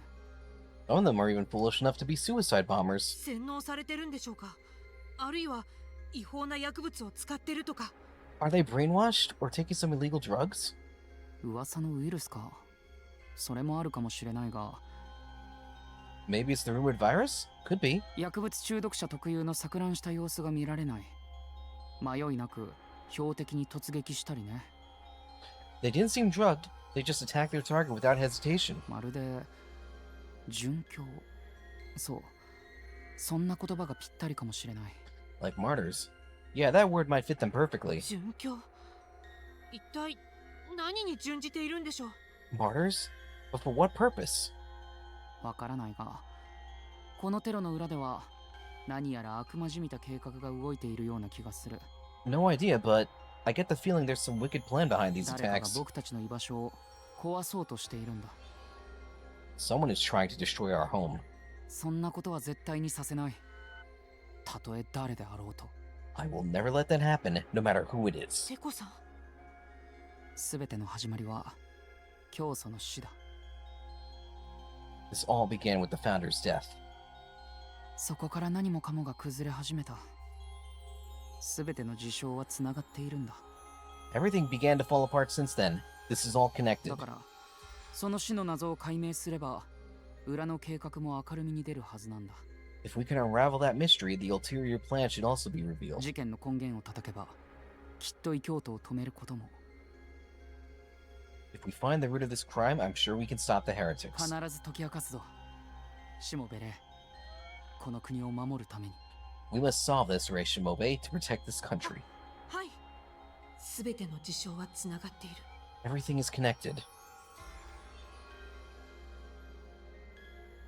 some of them are even foolish enough to be suicide bombers. 洗脳されてるんでしょうか？あるいは違法な薬物を使ってるとか。 Are they brainwashed or taking some illegal drugs? 噂のウイルスか。それもあるかもしれないが、 Maybe it's the rumored virus? Could be. 薬物中毒者特有の錯乱した様子が見られない。迷いなく標的に突撃したりね。 They didn't seem drugged. They just attacked their target without hesitation. まるで殉教。そう、そんな言葉がぴったりかもしれない。 Like martyrs. Yeah, that word might fit them perfectly. 殉教？一体何に準じているんでしょう？ Martyrs? But for what purpose? わからないが、このテロの裏では何やら悪魔じみた計画が動いているような気がする。 No idea, but I get the feeling there's some wicked plan behind these 誰かが attacks. 僕たちの居場所を壊そうとしているんだ。 Someone is trying to destroy our home. そんなことは絶対にさせない。たとえ誰であろうと。 I will never let that happen, no matter who it is. セコさん。すべての始まりは教祖の死だ。 This all began with the founder's death. そこから何もかもが崩れ始めた。すべての事象はつながっているんだ。 Everything began to fall apart since then. This is all connected. だから、その死の謎を解明すれば、裏の計画も明るみに出るはずなんだ。 If we can unravel that mystery, the ulterior plan should also be revealed. 事件の根源を叩けば、きっと異教徒を止めることも。 If we find the root of this crime, I'm sure we can stop the heretics. 必ず解き明かすぞ。しもべれ、この国を守るために。 We must solve this, Rei Shimobe, to protect this country. はい。すべての事象はつながっている。 Everything is connected.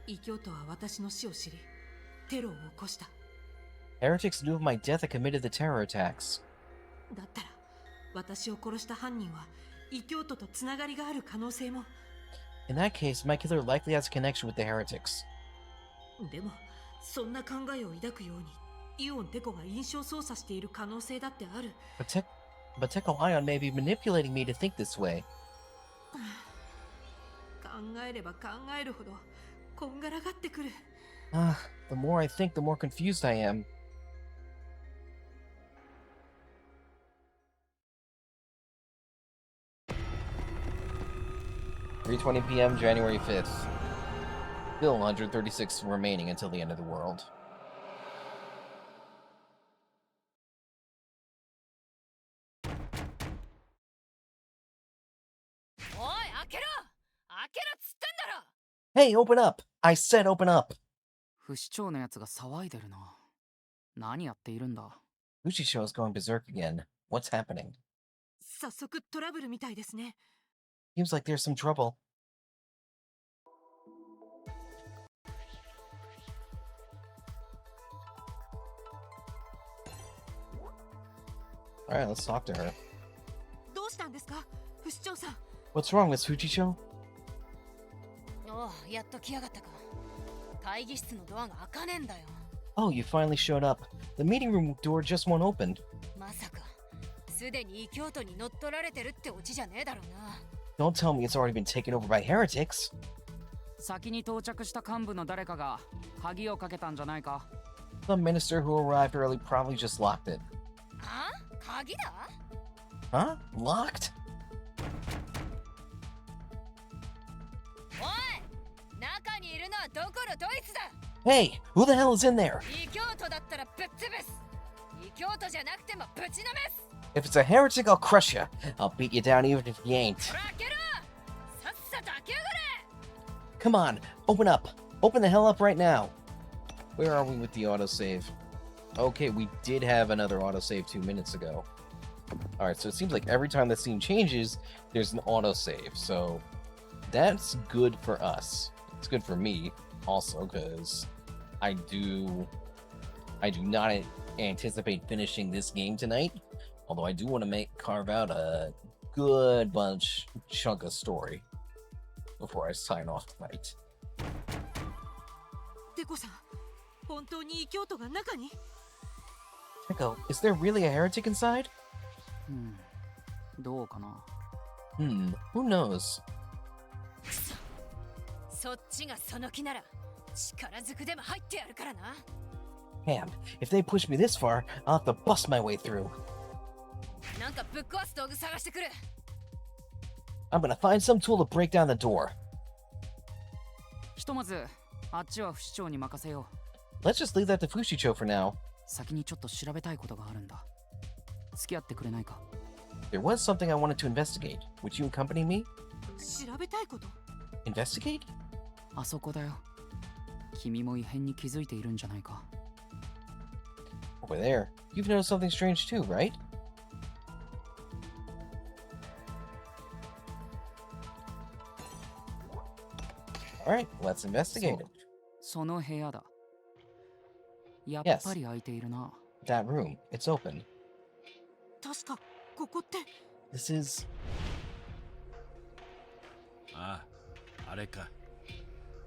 異教徒は私の死を知り、テロを起こした。 Heretics knew of my death and committed the terror attacks. だったら、私を殺した犯人は異教徒とつながりがある可能性も。In that case, my killer likely has a connection with the heretics. でもそんな考えを抱くようにイオンデコが印象操作している可能性だってある。 But Teko Ion may be manipulating me to think this way. 考えれば考えるほどこんがらがってくる。 The more I think, the more confused I am. (3:20 p.m. January 5th). Still 136 remaining until the end of the world. おい、開けろっつってんだろ。 Hey, open up! I said open up! 不死鳥のやつが騒いでるな。何やっているんだ。 Ushisho is going berserk again. What's happening? 早速トラブルみたいですね。 Seems like there's some trouble. Alright, let's talk to her. どうしたんですか、不死鳥さん。 What's wrong, Miss Fujisho? おう、やっと来やがったか。会議室のドアが開かねえんだよ。 Oh, you finally showed up. The meeting room door just won't open. まさか、すでに異教徒に乗っ取られてるってオチじゃねえだろうな。 Don't tell me it's already been taken over by heretics. 先に到着した幹部の誰かが鍵をかけたんじゃないか。 The minister who arrived early probably just locked it. あ？鍵だ？ Huh? Locked? おい！中にいるのはどこのドイツだ！ Hey, who the hell is in there? 異教徒だったらぶっ潰す！異教徒じゃなくてもぶちのめす！ If it's a heretic, I'll crush you. I'll beat you down even if you ain't. ほら開けろ！さっさと開けやがれ！ Come on, open up. Open the hell up right now. Where are we with the autosave? Okay, we did have another autosave 2 minutes ago. Alright, so it seems like every time the scene changes, there's an autosave. So that's good for us. It's good for me also, because I do not anticipate finishing this game tonight. Although I do want to carve out a good chunk of story before I sign off tonight. デコさん、本当に異教徒が中に？ Echo, is there really a heretic inside? どうかな。 Who knows? そっちがその気なら力ずくでも入ってやるからな。 Damn, if they push me this far, I'll have to bust my way through. なんかぶっ壊す道具探してくる。 I'm gonna find some tool to break down the door. ひとまずあっちは不死鳥に任せよう。 Let's just leave that to Fushicho for now. 先にちょっと調べたいことがあるんだ。付き合ってくれないか。 There was something I wanted to investigate. Would you accompany me? 調べたいこと？ Investigate? あそこだよ。君も異変に気づいているんじゃないか。 Over there. You've noticed something strange too, right? Alright, let's investigate it. その部屋だ。やっぱり開いているな。 That room. It's open. 確かここって。 This is... ああ、あれか。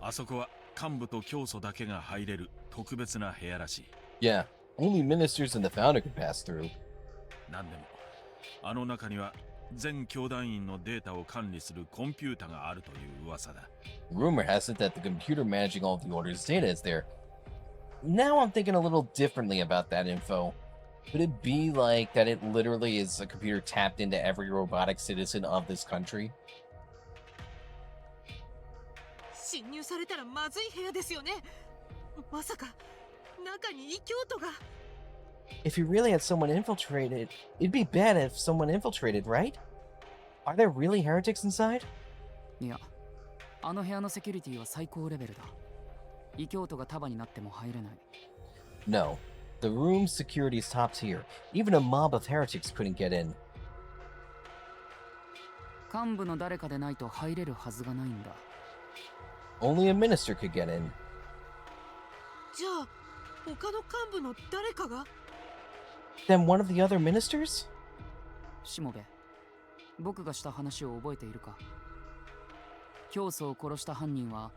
あそこは幹部と教祖だけが入れる特別な部屋らしい。Yeah, only ministers and the founder could pass through. なんでも、あの中には全教団員のデータを管理するコンピュータがあるという噂だ。Rumor has it that the computer managing all of the order's data is there. Now I'm thinking a little differently about that info. Could it be like that it literally is a computer tapped into every robotic citizen of this country? 侵入されたらまずい部屋ですよね。まさか中に異教徒が。 If you really had someone infiltrated, it'd be bad if someone infiltrated, right? Are there really heretics inside? いや、あの部屋のセキュリティは最高レベルだ。異教徒が束になっても入れない。 No. The room's security is top tier. Even a mob of heretics couldn't get in. 幹部の誰かでないと入れるはずがないんだ。 Only a minister could get in. じゃあ他の幹部の誰かが？ Then one of the other ministers? しもべ、僕がした話を覚えているか？教祖を殺した犯人は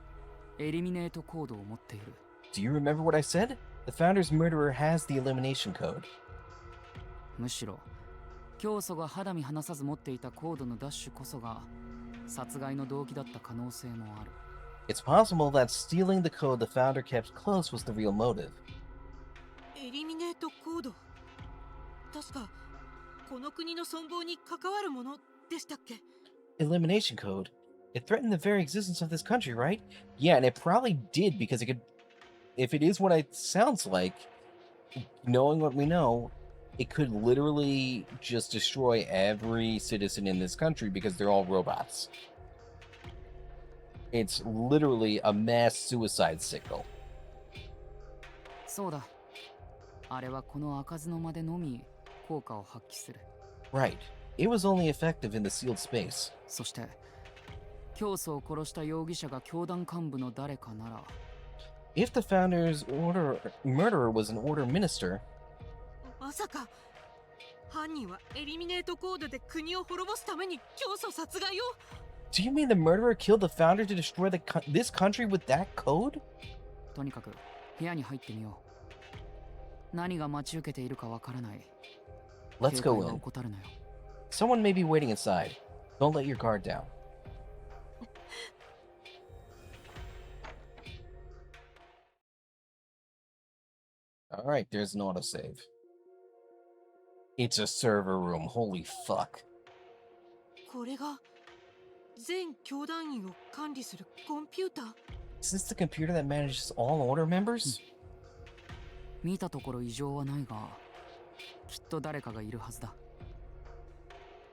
エリミネートコードを持っている。 Do you remember what I said? The founder's murderer has the elimination code. むしろ教祖が肌身離さず持っていたコードのダッシュこそが殺害の動機だった可能性もある。 It's possible that stealing the code the founder kept close was the real motive. エリミネートコード、確かこの国の存亡に関わるものでしたっけ？ Elimination code? It threatened the very existence of this country, right? Yeah, and it probably did because it could... If it is what it sounds like, knowing what we know, it could literally just destroy every citizen in this country because they're all robots. It's literally a mass suicide signal. そうだ。あれはこの開かずの間でのみ効果を発揮する。 Right. It was only effective in the sealed space. そして教祖を殺した容疑者が教団幹部の誰かなら、 If the founder's murderer was an order minister, まさか犯人はエリミネートコードで国を滅ぼすために教祖殺害を？ do you mean the murderer killed the founder to destroy this country with that code? とにかく部屋に入ってみよう。何が待ち受けているかわからない。 Let's 警戒 go は in. 怠るなよ。 Someone may be waiting inside. Don't let your guard down. Alright, there's an autosave. It's a server room. Holy fuck. これが全教団員を管理するコンピューター？ Is this the computer that manages all order members? 見たところ異常はないが、きっと誰かがいるはずだ。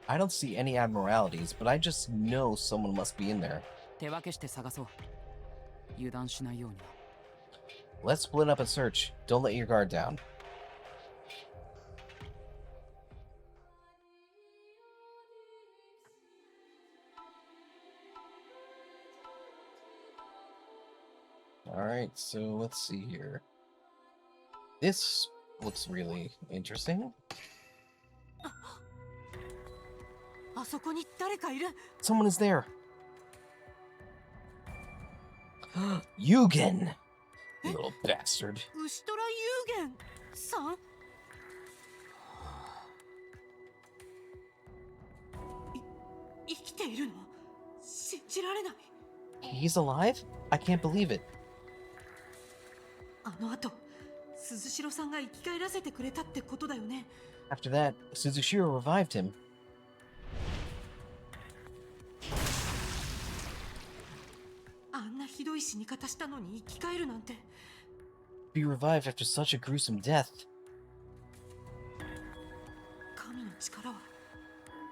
I don't see any abnormalities, but I just know someone must be in there. 手分けして探そう。油断しないようにな。 Let's split up and search. Don't let your guard down. Alright, so let's see here. This looks really interesting. あそこに誰かいる。 Someone is there. Yugen! You little bastard. ウシトラユーゲンさん？生きているの？信じられない。 He's alive? I can't believe it. あの後、鈴代さんが生き返らせてくれたってことだよね。 After that, Suzushiro revived him. あんなひどい死に方したのに生き返るなんて。 Be revived after such a gruesome death. 神の力は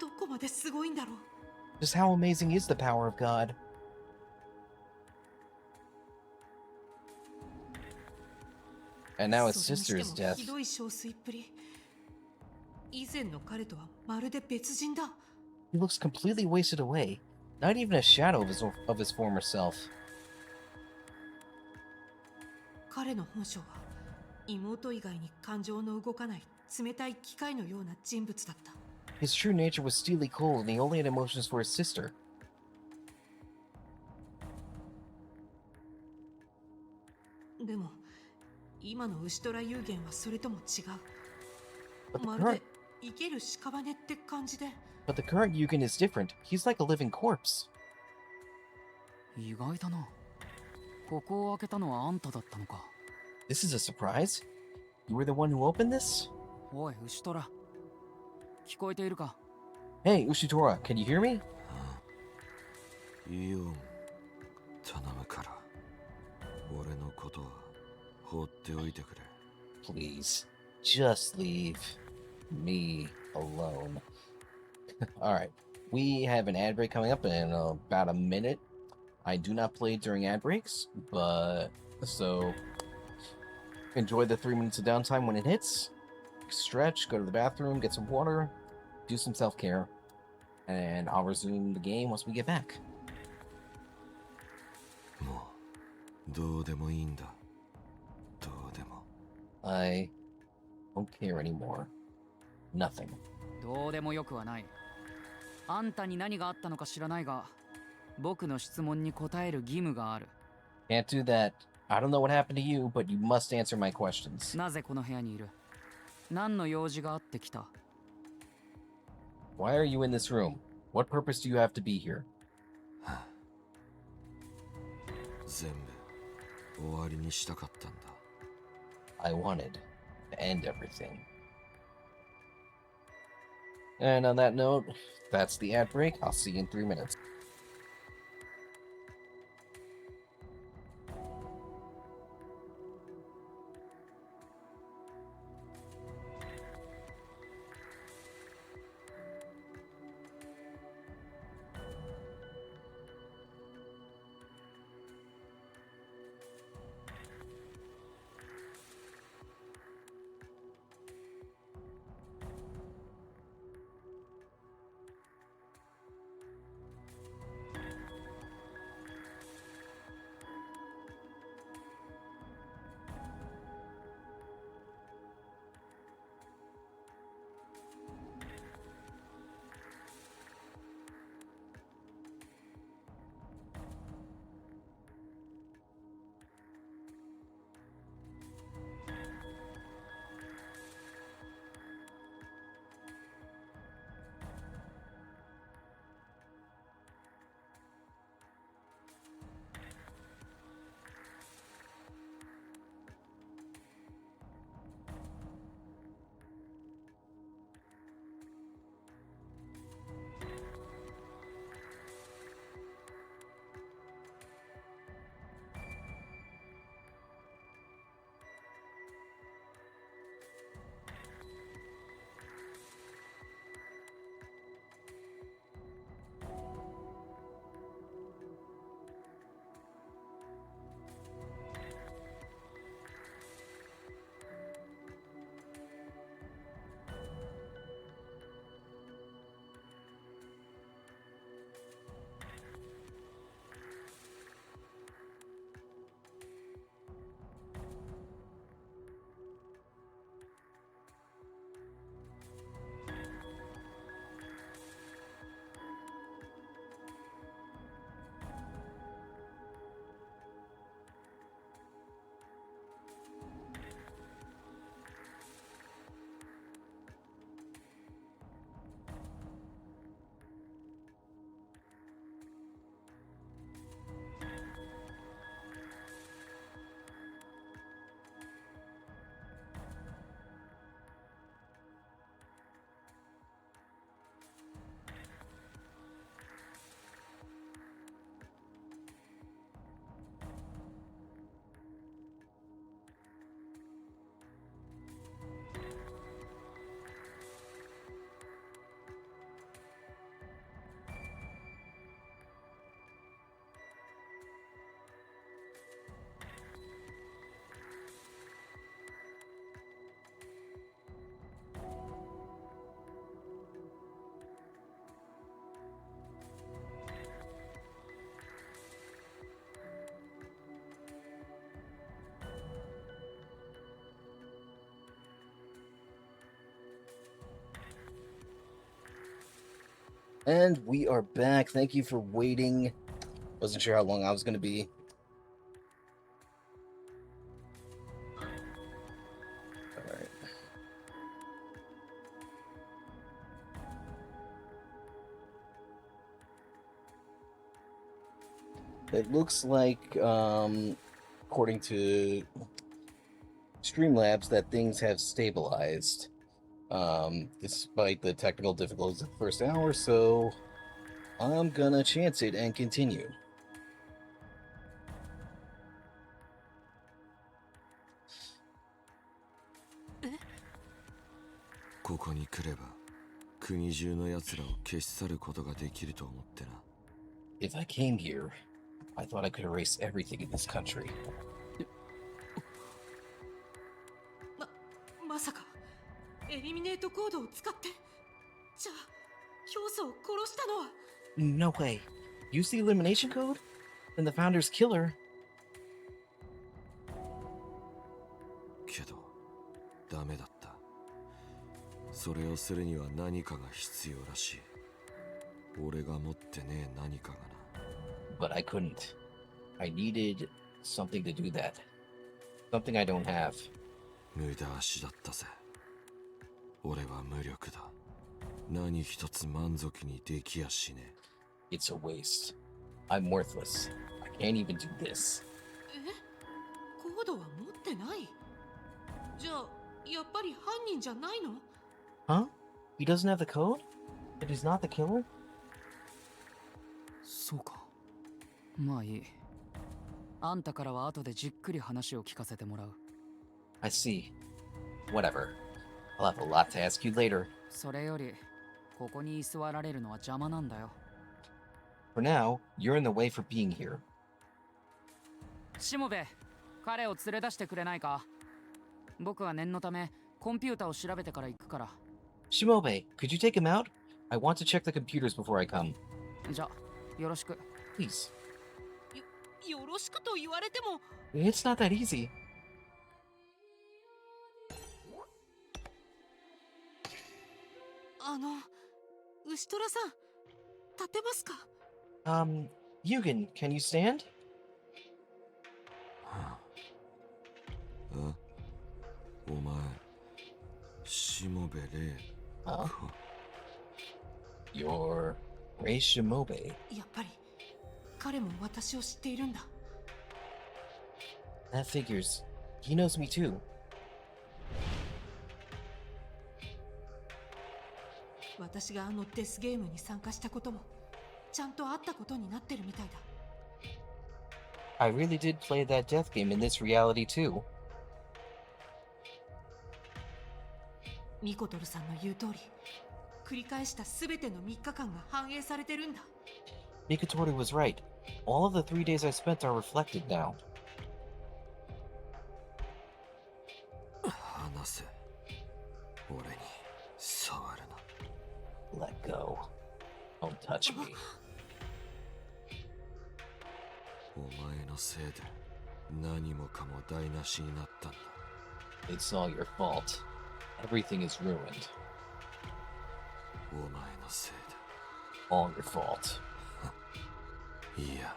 どこまですごいんだろう。 Just how amazing is the power of God? And now his それにして sister's も death. ひどい憔悴っぷり。以前の彼とはまるで別人だ。 He looks completely wasted away. Not even a shadow of his former self. 彼の本性は妹以外に感情の動かない冷たい機械のような人物だった。 His true nature was steely cold, and he only had emotions for his sister. でも今のウシトラ有限はそれとも違 But う。 the まる current, で生ける屍って感じで。 but the current Yugen is different. He's like a living corpse. 意外だな。ここを開けたのはあんただったのか。 This is a surprise. You were the one who opened this? おい、牛虎。聞こえているか？ Hey, Ushitora, can you hear me? イオン、頼むから。俺のことは放っておいてくれ。 Please, just leave me alone. Alright, we have an ad break coming up in about a minute. I do not play during ad breaks, but so enjoy the 3 minutes of downtime when it hits. Stretch, go to the bathroom, get some water, do some self-care, and I'll resume the game once we get back. もうどうでもいいんだ。どうでも。 I don't care anymore. Nothing. どうでもよくはない。あんたに何があったのか知らないが、僕の質問に答える義務がある。 Can't do that. I don't know what happened to you, but you must answer my questions. なぜこの部屋にいる？何の用事があってきた？ Why are you in this room? What purpose do you have to be here? 全部終わりにしたかったんだ。 I wanted to end everything. And on that note, that's the ad break. I'll see you in 3 minutes. And we are back. Thank you for waiting. Wasn't sure how long I was going to be. All right. It looks like, according to Streamlabs, that things have stabilized, despite the technical difficulties of the first hour, so I'm gonna chance it and continue. ここに来れば国中の奴らを消し去ることができると思ってな。 If I came here, I thought I could erase everything in this country. まさかエリミネートコードを使ってじゃあ教祖を殺したのは No way. Use the elimination code? Then the founder's killer. けどダメだった。それをするには何かが必要らしい。俺が持ってねえ何かがな。but I couldn't. I needed something to do that. Something I don't have. 無駄足だったぜ。俺は無力だ。何一つ満足にできやしねえ。 It's a waste. I'm worthless. I can't even do this. コードは持ってない。じゃあやっぱり犯人じゃないの？ Huh? He doesn't have the code? And he's not the killer? そうか。まあいい。あんたからは後でじっくり話を聞かせてもらう。I see. Whatever. I'll have a lot to ask you later. それより、ここに居座られるのは邪魔なんだよ。For now, you're in the way for being here. しもべ、彼を連れ出してくれないか？僕は念のためコンピュータを調べてから行くから。Shimobe, could you take him out? I want to check the computers before I come. じゃ、よろしく。Please. よろしくと言われても。 It's not that easy. 牛虎さん、立てますか？ Yugen, can you stand? お前、しもべれ。Huh? You're Rei Shimobe. やっぱり彼も私を知っているんだ。 That figures. He knows me too. 私がデスゲームに参加したこともちゃんとあったことになってるみたいだ。 I really did play that death game in this reality too. ミコトルさんの言う通り、繰り返したすべての3日間が反映されてるんだ。 Mikotori was right. All of the 3 days I spent are reflected now. 話せ。俺に触るな。 Let go. Don't touch me. お前のせいで何もかも台無しになったんだ。 It's all your fault. Everything is ruined. お前のせい All your fault. で。いや、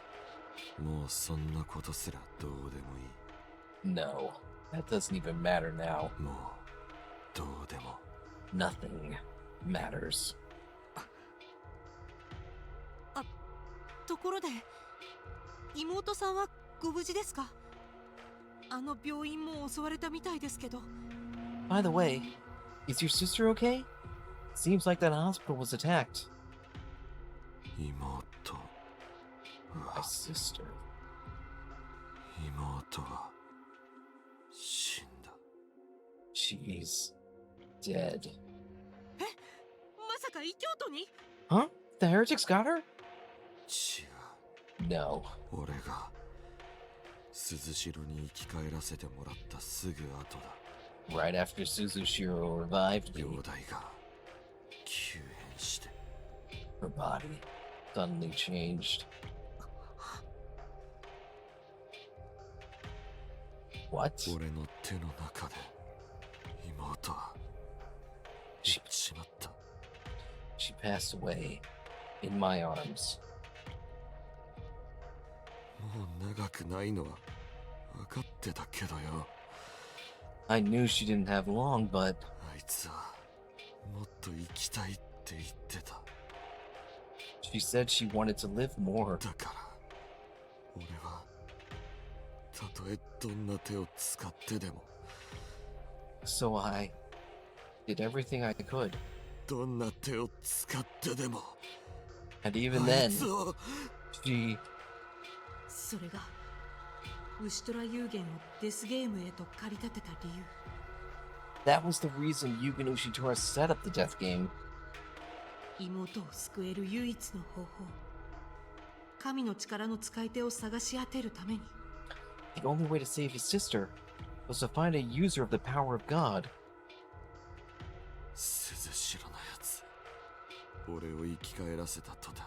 もうそんなことすらどうでもいい。 No, that doesn't even matter now. もうどうでも。 Nothing matters. ところで、妹さんはご無事ですか？病院も襲われたみたいですけど。 By the way, is your sister okay? Seems like that hospital was attacked. 妹 My sister. 妹は死んだ。 She's dead. まさか異教徒に？ Huh? The heretics got her? 違う。 No. 俺が鈴代に生き返らせてもらったすぐ後だ。 Right after Suzushiro revived me, 容体が急変して。 her body suddenly changed. What? 俺の手の中で妹は死んじまった。 She passed away in my arms. もう長くないのは分かってたけどよ。 I knew she didn't have long, but あいつはもっと生きたいって言ってた。 she said she wanted to live more. だから俺はたとえどんな手を使ってでも So I did everything I could. どんな手を使ってでも And even あ then, いつを she それが牛虎幽玄をデスゲームへと駆り立てた理由。 that was the reason Yugen Ushitora set up the death game. 妹を救える唯一の方法、神の力の使い手を探し当てるために。 The only way to save his sister was to find a user of the power of God. 鈴代のやつ、俺を生き返らせた途端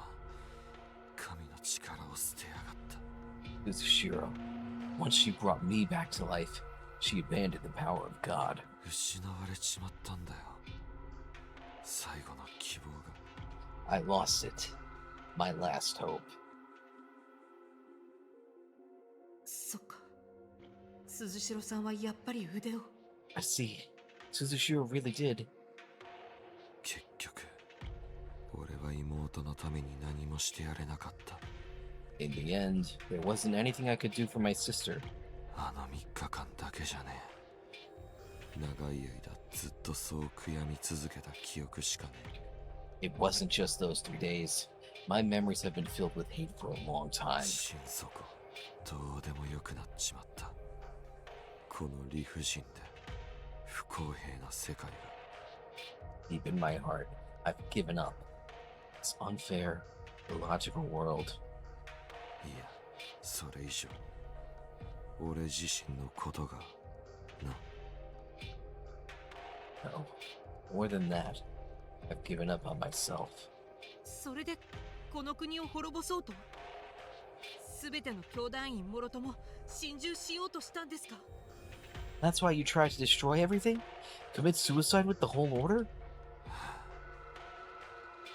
神の力を捨てやがった。 Suzushiro. Once she brought me back to life, she abandoned the power of God. 失われちまったんだよ、最後の希望が。 I lost it. My last hope. そっか。鈴代さんはやっぱり腕を。I see. Suzushiro really did. 結局俺は妹のために何もしてやれなかった。 In the end, there wasn't anything I could do for my sister. あの3日間だけじゃねえ。長い間ずっとそう悔やみ続けた記憶しかねえ。 It wasn't just those 3 days. My memories have been filled with hate for a long time. 心底どうでもよくなっちまった。この理不尽で不公平な世界が。 Deep in my heart, I've given up. This unfair, illogical world. いや、それ以上俺自身のことがな。 No, more than that, I've given up on myself. それでこの国を滅ぼそうと、すべての教団員もろとも心中しようとしたんですか？ That's why you tried to destroy everything? Commit suicide with the whole order?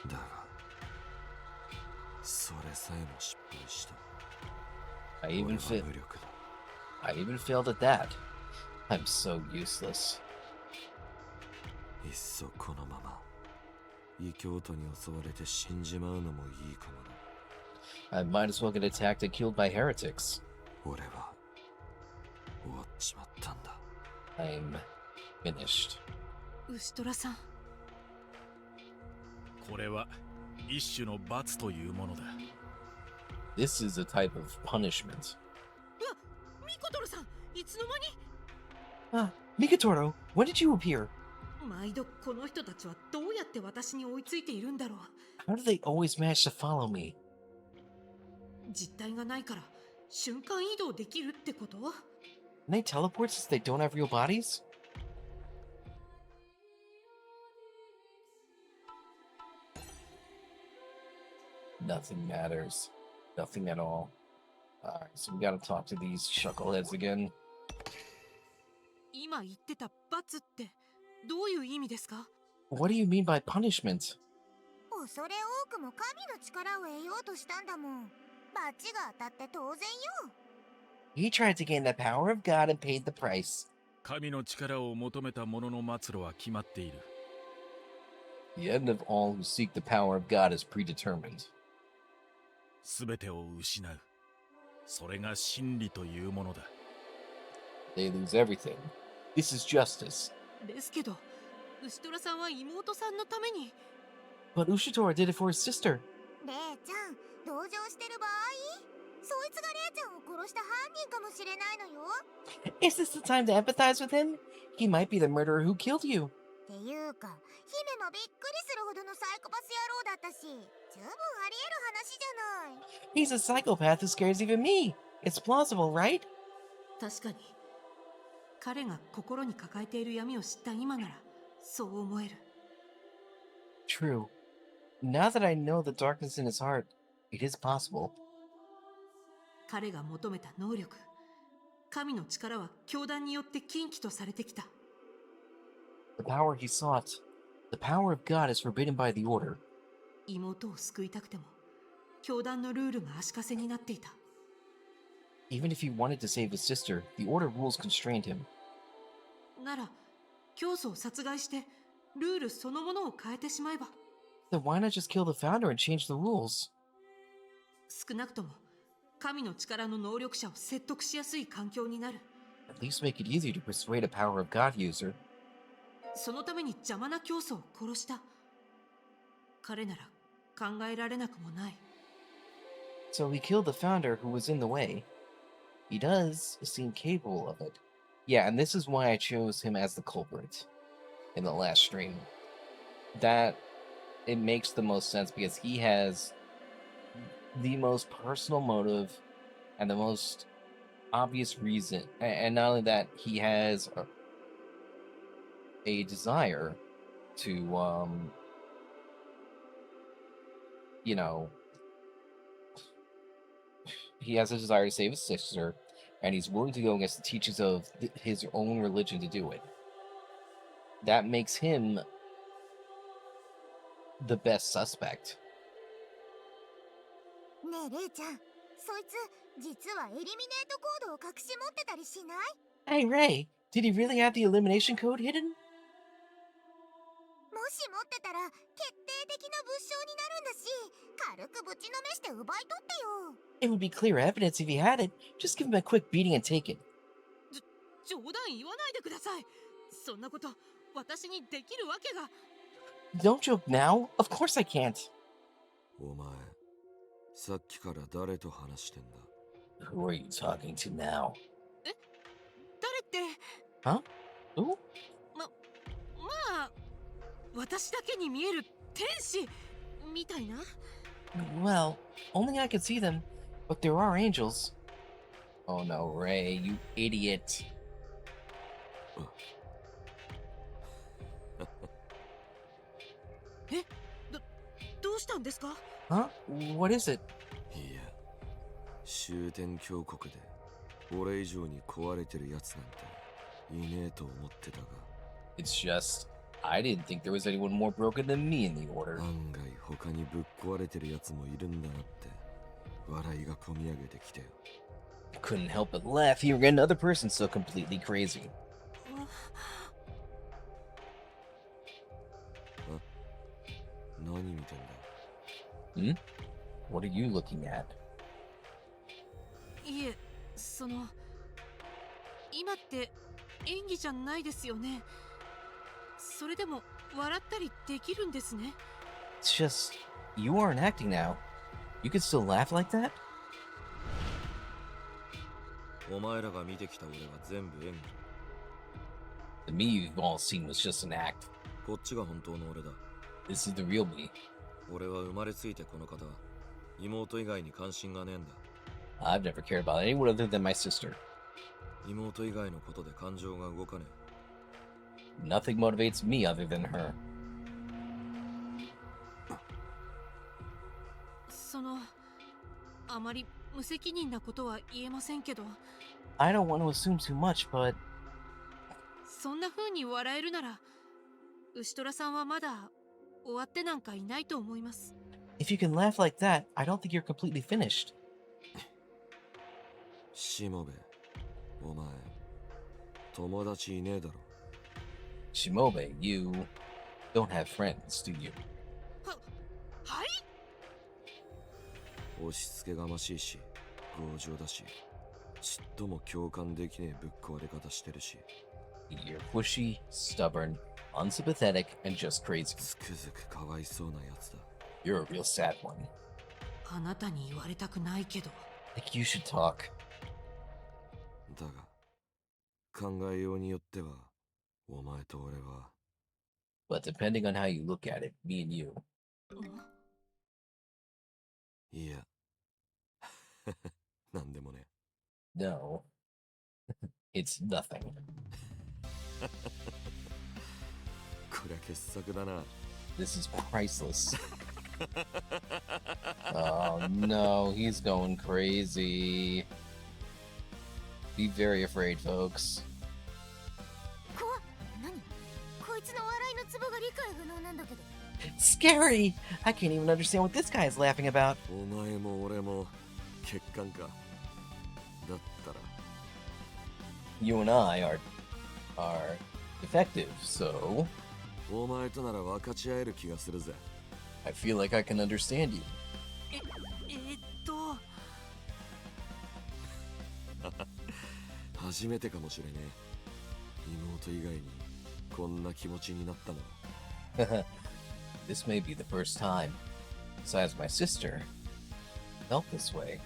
だがそれさえも失敗した。 I 俺 even は fa- 無力だ。 I even failed at that. I'm so useless. いっそこのまま異教徒に襲われて死んじまうのもいいかもな。 I might as well get attacked and killed by heretics. 俺は終わっちまったんだ。 I'm finished. 牛虎さん、これは一種の罰というものだ。 This is a type of punishment. ミコトロさん、いつの間に？ Mikitoro, when did you appear? 毎度この人たちはどうやって私に追いついているんだろう。 How do they always manage to follow me? 実体がないから瞬間移動できるってこと？ Can they teleport since they don't have real bodies? Nothing matters. Nothing at all. Alright, so we gotta talk to these chuckleheads again. 今言ってた罰ってどういう意味ですか？ What do you mean by punishment? 恐れ多くも神の力を得ようとしたんだもん。罰が当たって当然よ。 He tried to gain the power of God and paid the price. 神の力を求めた者の末路は決まっている。 The end of all who seek the power of God is predetermined. すべてを失う。それが真理というものだ。 They lose everything. This is justice. ですけど、牛虎さんは妹さんのために。 But Ushitora did it for his sister. レイちゃん、同情してる場合？そいつがレイちゃんを殺した犯人かもしれないのよ。 Is this the time to empathize with him? He might be the murderer who killed you. っていうか、姫もびっくりするほどのサイコパス野郎だったし、十分あり得る話じゃない。 He's a psychopath who scares even me. It's plausible, right? 確かに彼が心に抱えている闇を知った今ならそう思える。 True. Now that I know the darkness in his heart, it is possible. 彼が求めた能力、神の力は教団によって禁忌とされてきた。 The power he sought, the power of God is forbidden by the order. 妹を救いたくても教団のルールが足かせになっていた。 Even if he wanted to save his sister, the order rules constrained him. なら教祖を殺害してルールそのものを変えてしまえば。 Then why not just kill the founder and change the rules? 少なくとも神の力の能力者を説得しやすい環境になる。 At least make it easier to persuade a power of God user. そのために邪魔な教祖を殺した。彼なら考えられなくもない。 So he killed the founder who was in the way. He does seem capable of it. Yeah, and this is why I chose him as the culprit in the last stream. That it makes the most sense because he has the most personal motive and the most obvious reason. And not only that, he has a desire to, you know, he has a desire to save his sister, and he's willing to go against the teachings of his own religion to do it. That makes him the best suspect. ねえレイちゃん、そいつ実はエリミネートコードを隠し持ってたりしない？ Hey, Ray, did he really have the elimination code hidden? もし持ってたら決定的な物証になるんだし、軽くぶちのめして奪い取ってよ。 It would be clear evidence if he had it. Just give him a quick beating and take it. 冗談言わないでください。そんなこと私にできるわけが。 Don't joke now. Of course I can't. お前、さっきから誰と話してんだ？ Who are you talking to now? 誰って。 Huh? Who? まあ私だけに見える天使みたいな。 Well, only I can see them, but there are angels. Oh no, Ray, you idiot. どうしたんですか？ Huh? What is it? いや、終点峡谷で俺以上に壊れてるやつなんていねえと思ってたが、 It's just, I didn't think there was anyone more broken than me in the order. 案外他にぶっ壊れてるやつもいるんだなって笑いがこみ上げてきてよ。 Couldn't help but laugh hearing another person so completely crazy. 何見てんだ？ Hmm? What are you looking at? いえ、今って演技じゃないですよね。それでも笑ったりできるんですね。 It's just, you aren't acting now. You can still laugh like that? お前らが見てきた俺は全部演技。 The me you've all seen was just an act. こっちが本当の俺だ。 This is the real me. 俺は生まれついてこの方、妹以外に関心がねえんだ。 I've never cared about anyone other than my sister. 妹以外のことで感情が動かね Nothing motivates me other than her. あまり無責任なことは言えませんけど、 I don't want to assume too much, but そんな風に笑えるなら、牛虎さんはまだ終わってなんかいないと思います。 if you can laugh like that, I don't think you're completely finished. え。しもべ、お前、友達いねえだろ。 Shimobe, you don't have friends, do you? はい。 押し付けがましいし、強情だし、ちっとも共感できねえぶっ壊れ方してるし。 You're pushy, stubborn, unsympathetic, and just crazy. つくづくかわいそうなやつだ。 You're a real sad one. あなたに言われたくないけど。 Like you should talk. だが、考えようによっては、お前と俺は。 But depending on how you look at it, me and you. いや、なんでもね。 No. It's nothing. こりゃ傑作だな。 This is priceless. Oh no, he's going crazy. Be very afraid, folks. 何？こいつの笑いのツボが理解不能なんだけど。 Scary! I can't even understand what this guy is laughing about. お前も俺も欠陥か。だったら You and I are defective, so お前となら分かち合える気がするぜ。 I feel like I can understand you. 初めてかもしれねえ。妹以外にこんな気持ちになったのは。 This may be the first time, besides my sister, felt this way.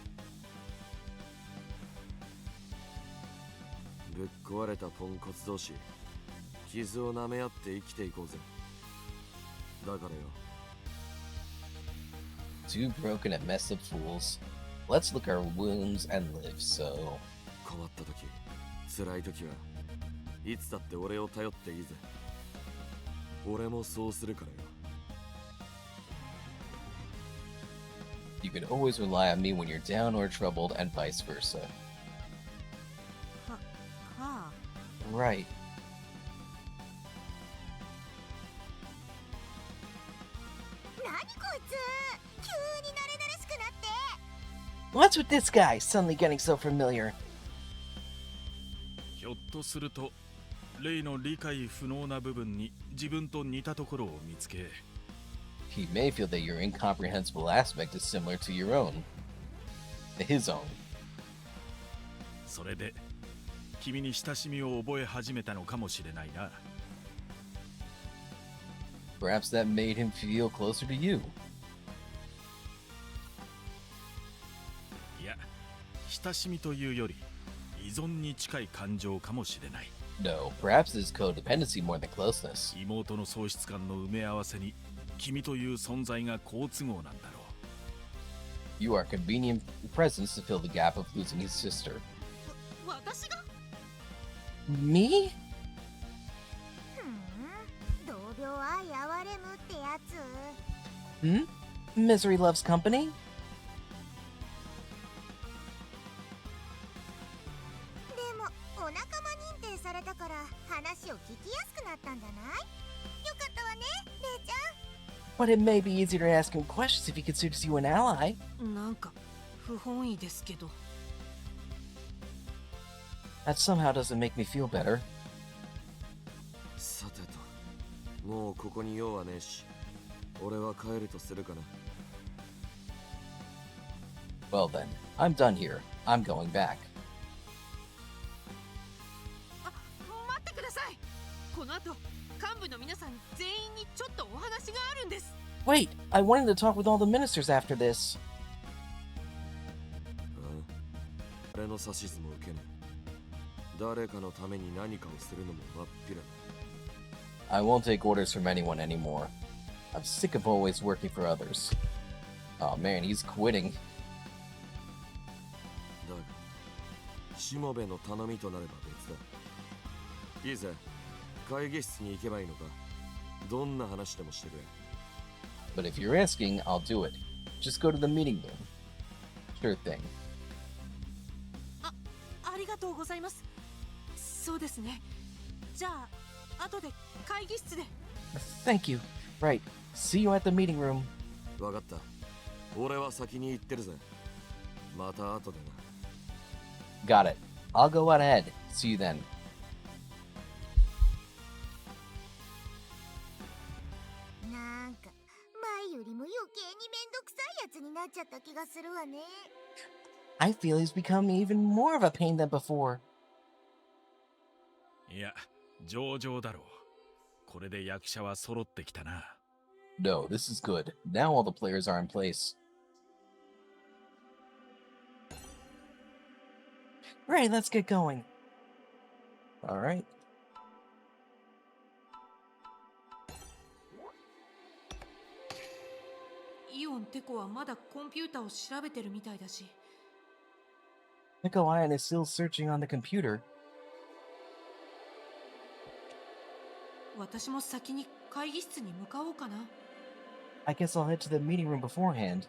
ぶっ壊れたポンコツ同士、傷を舐め合って生きていこうぜ。だからよ。 Two broken and messed up fools. Let's lick our wounds and live, so... 困った時、辛い時はいつだって俺を頼っていいぜ。俺もそうするからよ。 You can always rely on me when you're down or troubled, and vice versa. はあ。 Right. 何こいつ？急に慣れ慣れしくなって。What's with this guy suddenly getting so familiar? ひょっとするとレイの理解不能な部分に自分と似たところを見つけ、 He may feel that your incomprehensible aspect is similar to your own. His own. それで君に親しみを覚え始めたのかもしれないな。 Perhaps that made him feel closer to you. いや、親しみというより依存に近い感情かもしれない。 No, perhaps it's codependency more than closeness. 妹の喪失感の埋め合わせに君という存在が好都合なんだろう。 You are a convenient presence to fill the gap of losing his sister. 私が Me? 同病は哀れむってやつ。 Hmm? Misery loves company? でもお仲間認定されたから話を聞きやすくなったんじゃない？よかったわね、レイちゃん。 But it may be easier to ask him questions if he considers you an ally. なんか不本意ですけど。 That somehow doesn't make me feel better. さてと、もうここに用はねえし、俺は帰るとするかな。 Well then, I'm done here. I'm going back. あ、待ってください。この後幹部の皆さん全員にちょっとお話があるんです。 Wait, I wanted to talk with all the ministers after this. 俺の指図も受けねえ。誰かのために何かをするのも真っ平だ。 I won't take orders from anyone anymore. I'm sick of always working for others. Oh man, he's quitting. だが、しもべの頼みとなれば別だ。いいぜ、会議室に行けばいいのか。どんな話でもしてくれ。 But if you're asking, I'll do it. Just go to the meeting room. Sure thing. ありがとうございます。そうですね。じゃあ後で会議室で。 Thank you. Right. See you at the meeting room. わかった。俺は先に行ってるぜ。また後でな。 Got it. I'll go out ahead. See you then. なんか前よりも余計にめんどくさいやつになっちゃった気がするわね。 I feel he's become even more of a pain than before. いや、上々だろう。これで役者は揃ってきたな。 No, this is good. Now all the players are in place. Right, let's get going. Alright. イオンテコはまだコンピュータを調べてるみたいだし。 Nico Ion is still searching on the computer. 私も先に会議室に向かおうかな。 I guess I'll head to the meeting room beforehand.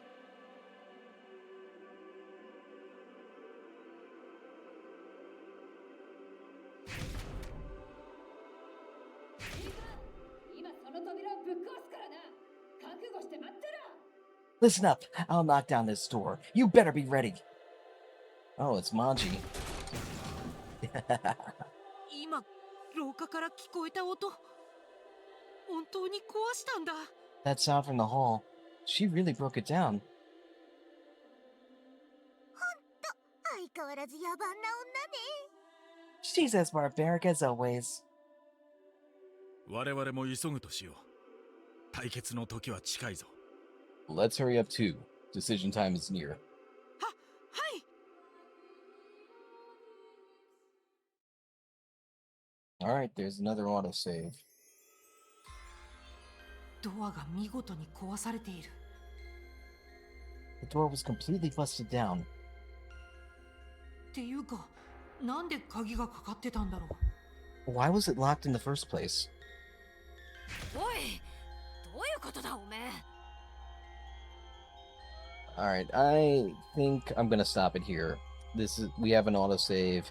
Listen up, I'll knock down this door. You better be ready. Oh, it's Manji. 今廊下から聞こえた音、本当に壊したんだ。 That sound from the hall. She really broke it down. 相変わらず野蛮な女ね。 She's as barbaric as always. 我々も急ぐとしよう。対決の時は近いぞ。 Let's hurry up too. Decision time is near. はい。 Alright, there's another autosave. ドアが見事に壊されている。 The door was completely busted down. っていうか、なんで鍵がかかってたんだろう。 Why was it locked in the first place? おい、どういうことだおめえ。 Alright, I think I'm gonna stop it here. We have an autosave,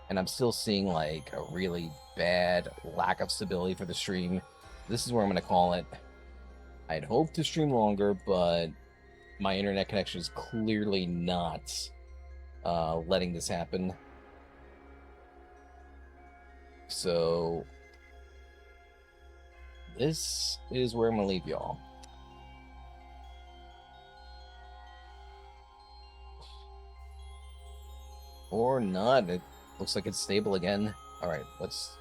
and I'm still seeing like a really bad lack of stability for the stream. This is where I'm gonna call it. I'd hoped to stream longer, but My internet connection is clearly not letting this happen. So this is where I'm gonna leave y'all. Or not. It looks like it's stable again. Alright, let's...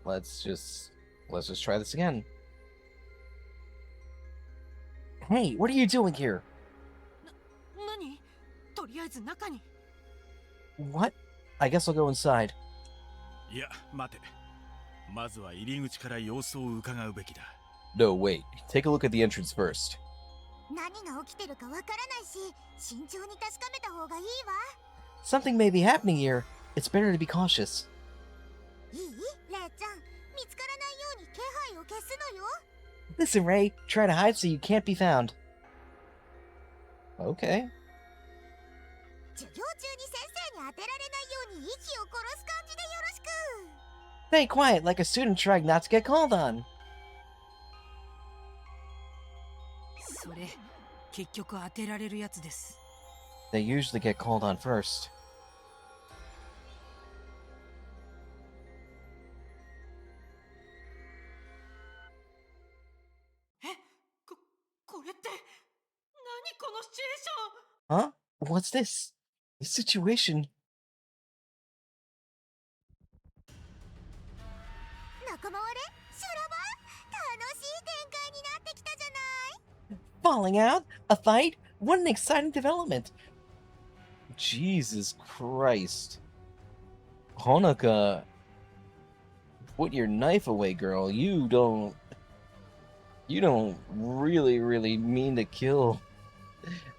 let's just try this again. Hey, what are you doing here? 何とりあえず中に What? I guess I'll go inside. いや、待て。まずは入り口から様子を伺うべきだ。No, wait. Take a look at the entrance first. 何が起きてるかわからないし、慎重に確かめた方がいいわ。 Something may be happening here. It's better to be cautious. いい？レイちゃん、見つからないように気配を消すのよ。 Listen, Ray. Try to hide so you can't be found. Okay. 授業中に先生に当てられないように息を殺す感じでよろしく。 Stay quiet like a student trying not to get called on. それ結局当てられるやつです。 They usually get called on first. これって何このシチュエーション Huh? What's this? This situation? 仲間割れ？修羅場？楽しい展開になってきたじゃない。 Falling out? A fight? What an exciting development! Jesus Christ. Honoka, put your knife away, girl. You don't really mean to kill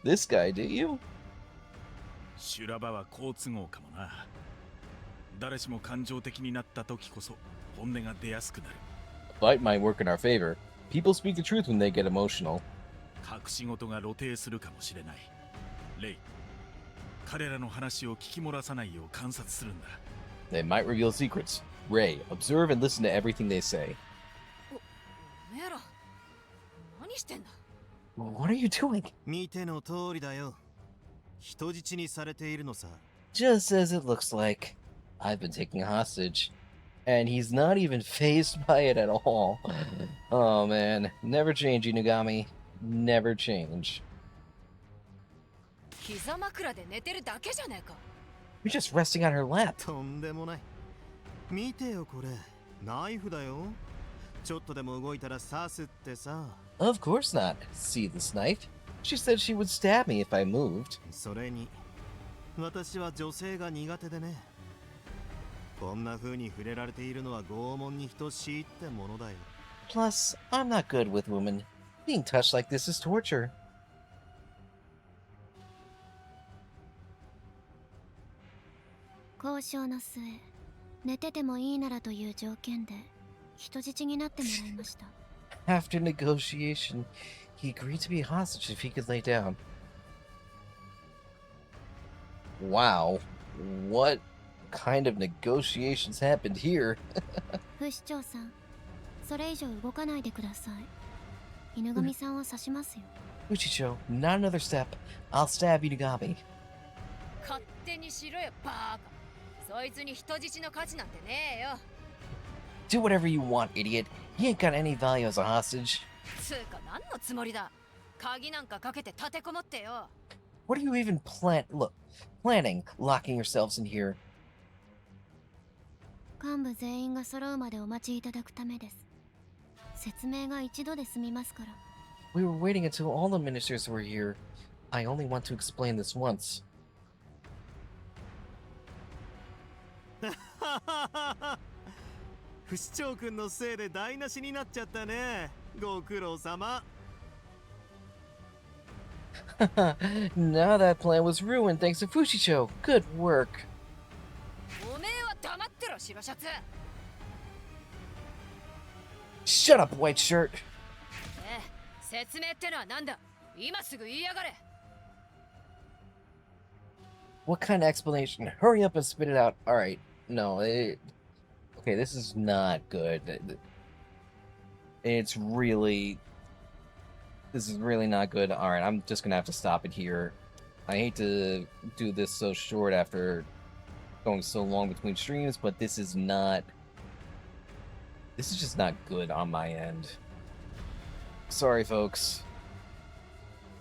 this guy, do you? 修羅場は好都合かもな。誰しも感情的になった時こそ本音が出やすくなる。 Fight might work in our favor. People speak the truth when they get emotional. 隠し事が露呈するかもしれない。レイ、彼らの話を聞き漏らさないよう観察するんだ。 They might reveal secrets. Ray, observe and listen to everything they say. おめえら何してんだ。 What are you doing? 見ての通りだよ。人質にされているのさ。 Just as it looks like. I've been taken hostage. And he's not even fazed by it at all. Oh man. Never change, Inugami. Never change. 膝枕で寝てるだけじゃねえか。 You're just resting on her lap. とんでもない。見てよこれ。ナイフだよ。ちょっとでも動いたら刺すってさ。 Of course not. See this knife? She said she would stab me if I moved. それに、私は女性が苦手でね。こんな風に触れられているのは拷問に等しいってものだよ。 Plus, I'm not good with women. Being touched like this is torture. 交渉の末、寝ててもいいならという条件で人質になってもらいました。 After negotiation, he agreed to be a hostage if he could lay down. Wow. What kind of negotiations happened here? 不死長さん、それ以上動かないでください。犬神さんを刺しますよ。 Uchicho, not another step. I'll stab Inugami. 勝手にしろよバーカ。そいつに人質の価値なんてねえよ。 Do whatever you want, idiot. He ain't got any value as a hostage. つうか何のつもりだ。鍵なんかかけて立てこもってよ。 What are you even planning locking yourselves in here? 幹部全員が揃うまでお待ちいただくためです。説明が一度で済みますから。 We were waiting until all the ministers were here. I only want to explain this once. 不死鳥くんのせいで台無しになっちゃったね。ご苦労様。Now that plan was ruined thanks to Fushicho. Good work. おめえは黙ってろ白シャツ。 Shut up, white shirt. 説明ってのはなんだ。今すぐ言いやがれ。 What kind of explanation? Hurry up and spit it out. Alright. No, okay, this is not good. It's really... This is really not good. Alright, I'm just gonna have to stop it here. I hate to do this so short after going so long between streams, but this is not... This is just not good on my end. Sorry, folks.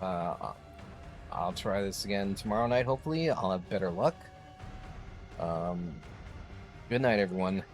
I'll try this again tomorrow night, hopefully. I'll have better luck. Good night, everyone.